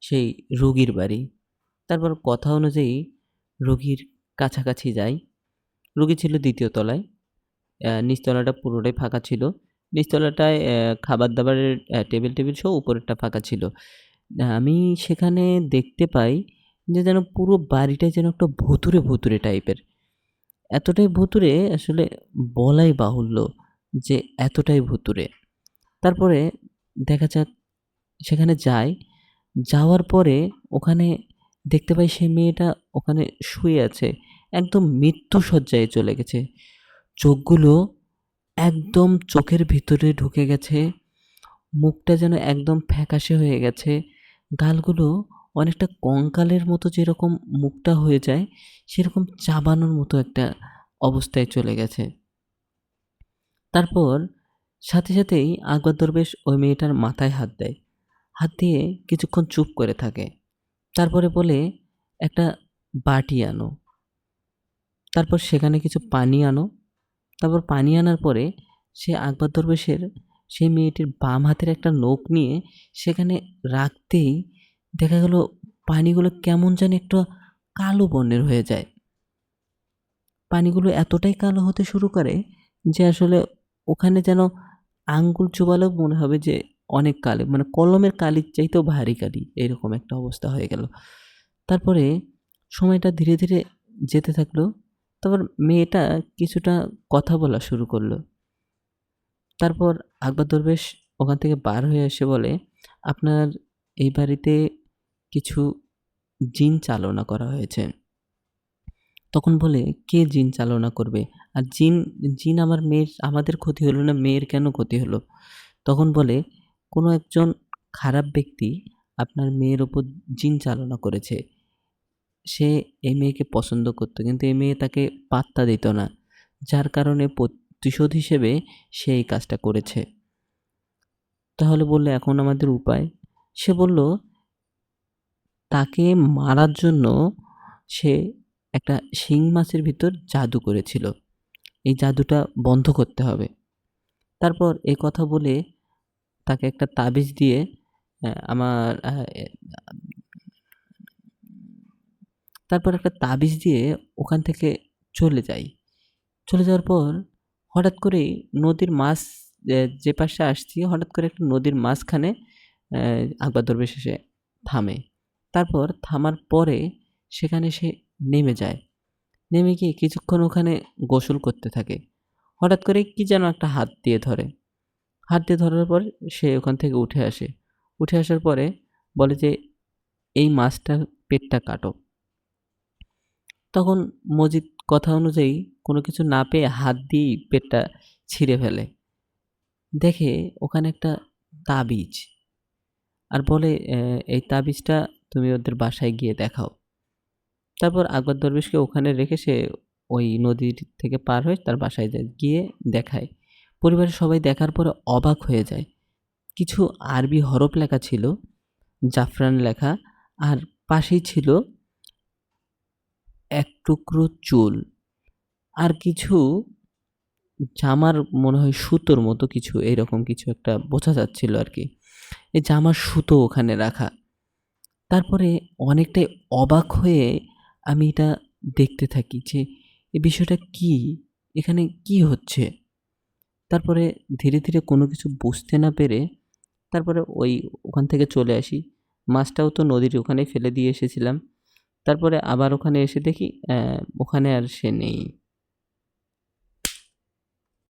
সেই রোগীর বাড়ি। তারপর কথা অনুযায়ী রোগীর কাছাকাছি যাই। রোগী ছিল ২য় তলায়। নিচতলাটা পুরোটাই ফাঁকা ছিল। নিচতলাটায় খাবার-দাবারের টেবিল-টেবিল সহ উপরেরটা ফাঁকা ছিল। আমি সেখানে দেখতে পাই যে যেন পুরো বাড়িটাই যেন একটা ভুতুড়ে, ভুতুড়ে টাইপের। এতটাই ভুতুড়ে, আসলে বলাই বাহুল্য যে এতটাই ভুতুড়ে। তারপরে দেখা যাক সেখানে যাই। যাওয়ার পরে ওখানে দেখতে পাই সেই মেয়েটা ওখানে শুয়ে আছে। একদম মৃত্যুশয্যায় চলে গেছে। চোখগুলো একদম চোখের ভিতরে ঢুকে গেছে। মুখটা যেন একদম ফ্যাকাশে হয়ে গেছে। গালগুলো অনেকটা কঙ্কালের মতো যেরকম মুখটা হয়ে যায়, সেরকম চাবানোর মতো একটা অবস্থায় চলে গেছে। তারপর সাথে সাথেই আকবর দরবেশ ওই মেয়েটার মাথায় হাত দেয়। হাত দিয়ে কিছুক্ষণ চুপ করে থাকে। তারপরে বলে, একটা বাটি আনো। তারপর সেখানে কিছু পানি আনো। তারপর পানি আনার পরে সে আকবর দরবেশের সেই মেয়েটির বাম হাতের একটা নখ নিয়ে সেখানে রাখতেই দেখা গেল পানিগুলো কেমন জানি একটা কালো বর্ণের হয়ে যায়। পানিগুলো এতটাই কালো হতে শুরু করে যে আসলে ওখানে যেন আঙ্গুল চোবালেও মনে হবে যে অনেক কালি, মানে কলমের কালির চাইতেও ভারী কালি, এরকম একটা অবস্থা হয়ে গেল। তারপরে সময়টা ধীরে ধীরে যেতে থাকলো। তারপর মেয়েটা কিছুটা কথা বলা শুরু করলো। তারপর আকবর দরবেশ ওখান থেকে বার হয়ে এসে বলে, আপনার এই বাড়িতে কিছু জিন চালনা করা হয়েছে। তখন বলে, কে জিন চালনা করবে? আর জিন জিন আমার মেয়ের, আমাদের ক্ষতি হলো না, মেয়ের কেন ক্ষতি হলো? তখন বলে, কোনো একজন খারাপ ব্যক্তি আপনার মেয়ের ওপর জিন চালনা করেছে। সে এই মেয়েকে পছন্দ করত, কিন্তু এই মেয়ে তাকে পাত্তা দিত না, যার কারণে প্রতিশোধ হিসেবে সে এই কাজটা করেছে। তাহলে বললে, এখন আমাদের উপায়? সে বলল, তাকে মারার জন্য সে একটা শিং মাছের ভিতর জাদু করেছিল, এই জাদুটা বন্ধ করতে হবে। তারপর এই কথা বলে তাকে একটা তাবিজ দিয়ে আমার তারপর একটা তাবিজ দিয়ে ওখান থেকে চলে যাই। চলে যাওয়ার পর হঠাৎ করেই নদীর মাছ, যে পাশে আসছি, হঠাৎ করে একটা নদীর মাঝখানে আকবর দরবেশ এসে থামে। তারপর থামার পরে সেখানে সে নেমে যায়। নেমে গিয়ে কিছুক্ষণ ওখানে গোসল করতে থাকে। হঠাৎ করে কি যেন একটা হাত দিয়ে ধরে। হাত দিয়ে ধরার পর সে ওখান থেকে উঠে আসে। উঠে আসার পরে বলে যে, এই মাছটার পেটটা কাটো। তখন মজিদ কথা অনুযায়ী কোনো কিছু না পেয়ে হাত দিয়েই পেটটা ছিঁড়ে ফেলে। দেখে ওখানে একটা তাবিজ, আর বলে, এই তাবিজটা তুমি ওদের বাসায় গিয়ে দেখাও। তারপর আকবর দরবেশকে ওখানে রেখে সে ওই নদীর থেকে পার হয়ে তার বাসায় যায়, গিয়ে দেখায়। পরিবারের সবাই দেখার পরে অবাক হয়ে যায়। কিছু আরবি হরফ লেখা ছিল, জাফরান লেখা, আর পাশেই ছিল এক টুকরো চুল, আর কিছু জামার মনে হয় সুতোর মতো কিছু, এইরকম কিছু একটা বোঝা যাচ্ছিল আর কি। এই জামার সুতো ওখানে রাখা। তারপরে অনেকটাই অবাক হয়ে আমি এটা দেখতে থাকি যে এই বিষয়টা কী, এখানে কি হচ্ছে। তারপরে ধীরে ধীরে কোনো কিছু বুঝতে না পেরে তারপরে ওখান থেকে চলে আসি। মাছটাও তো নদীর ওখানেই ফেলে দিয়ে এসেছিলাম। তারপরে আবার ওখানে এসে দেখি ওখানে আর সে নেই।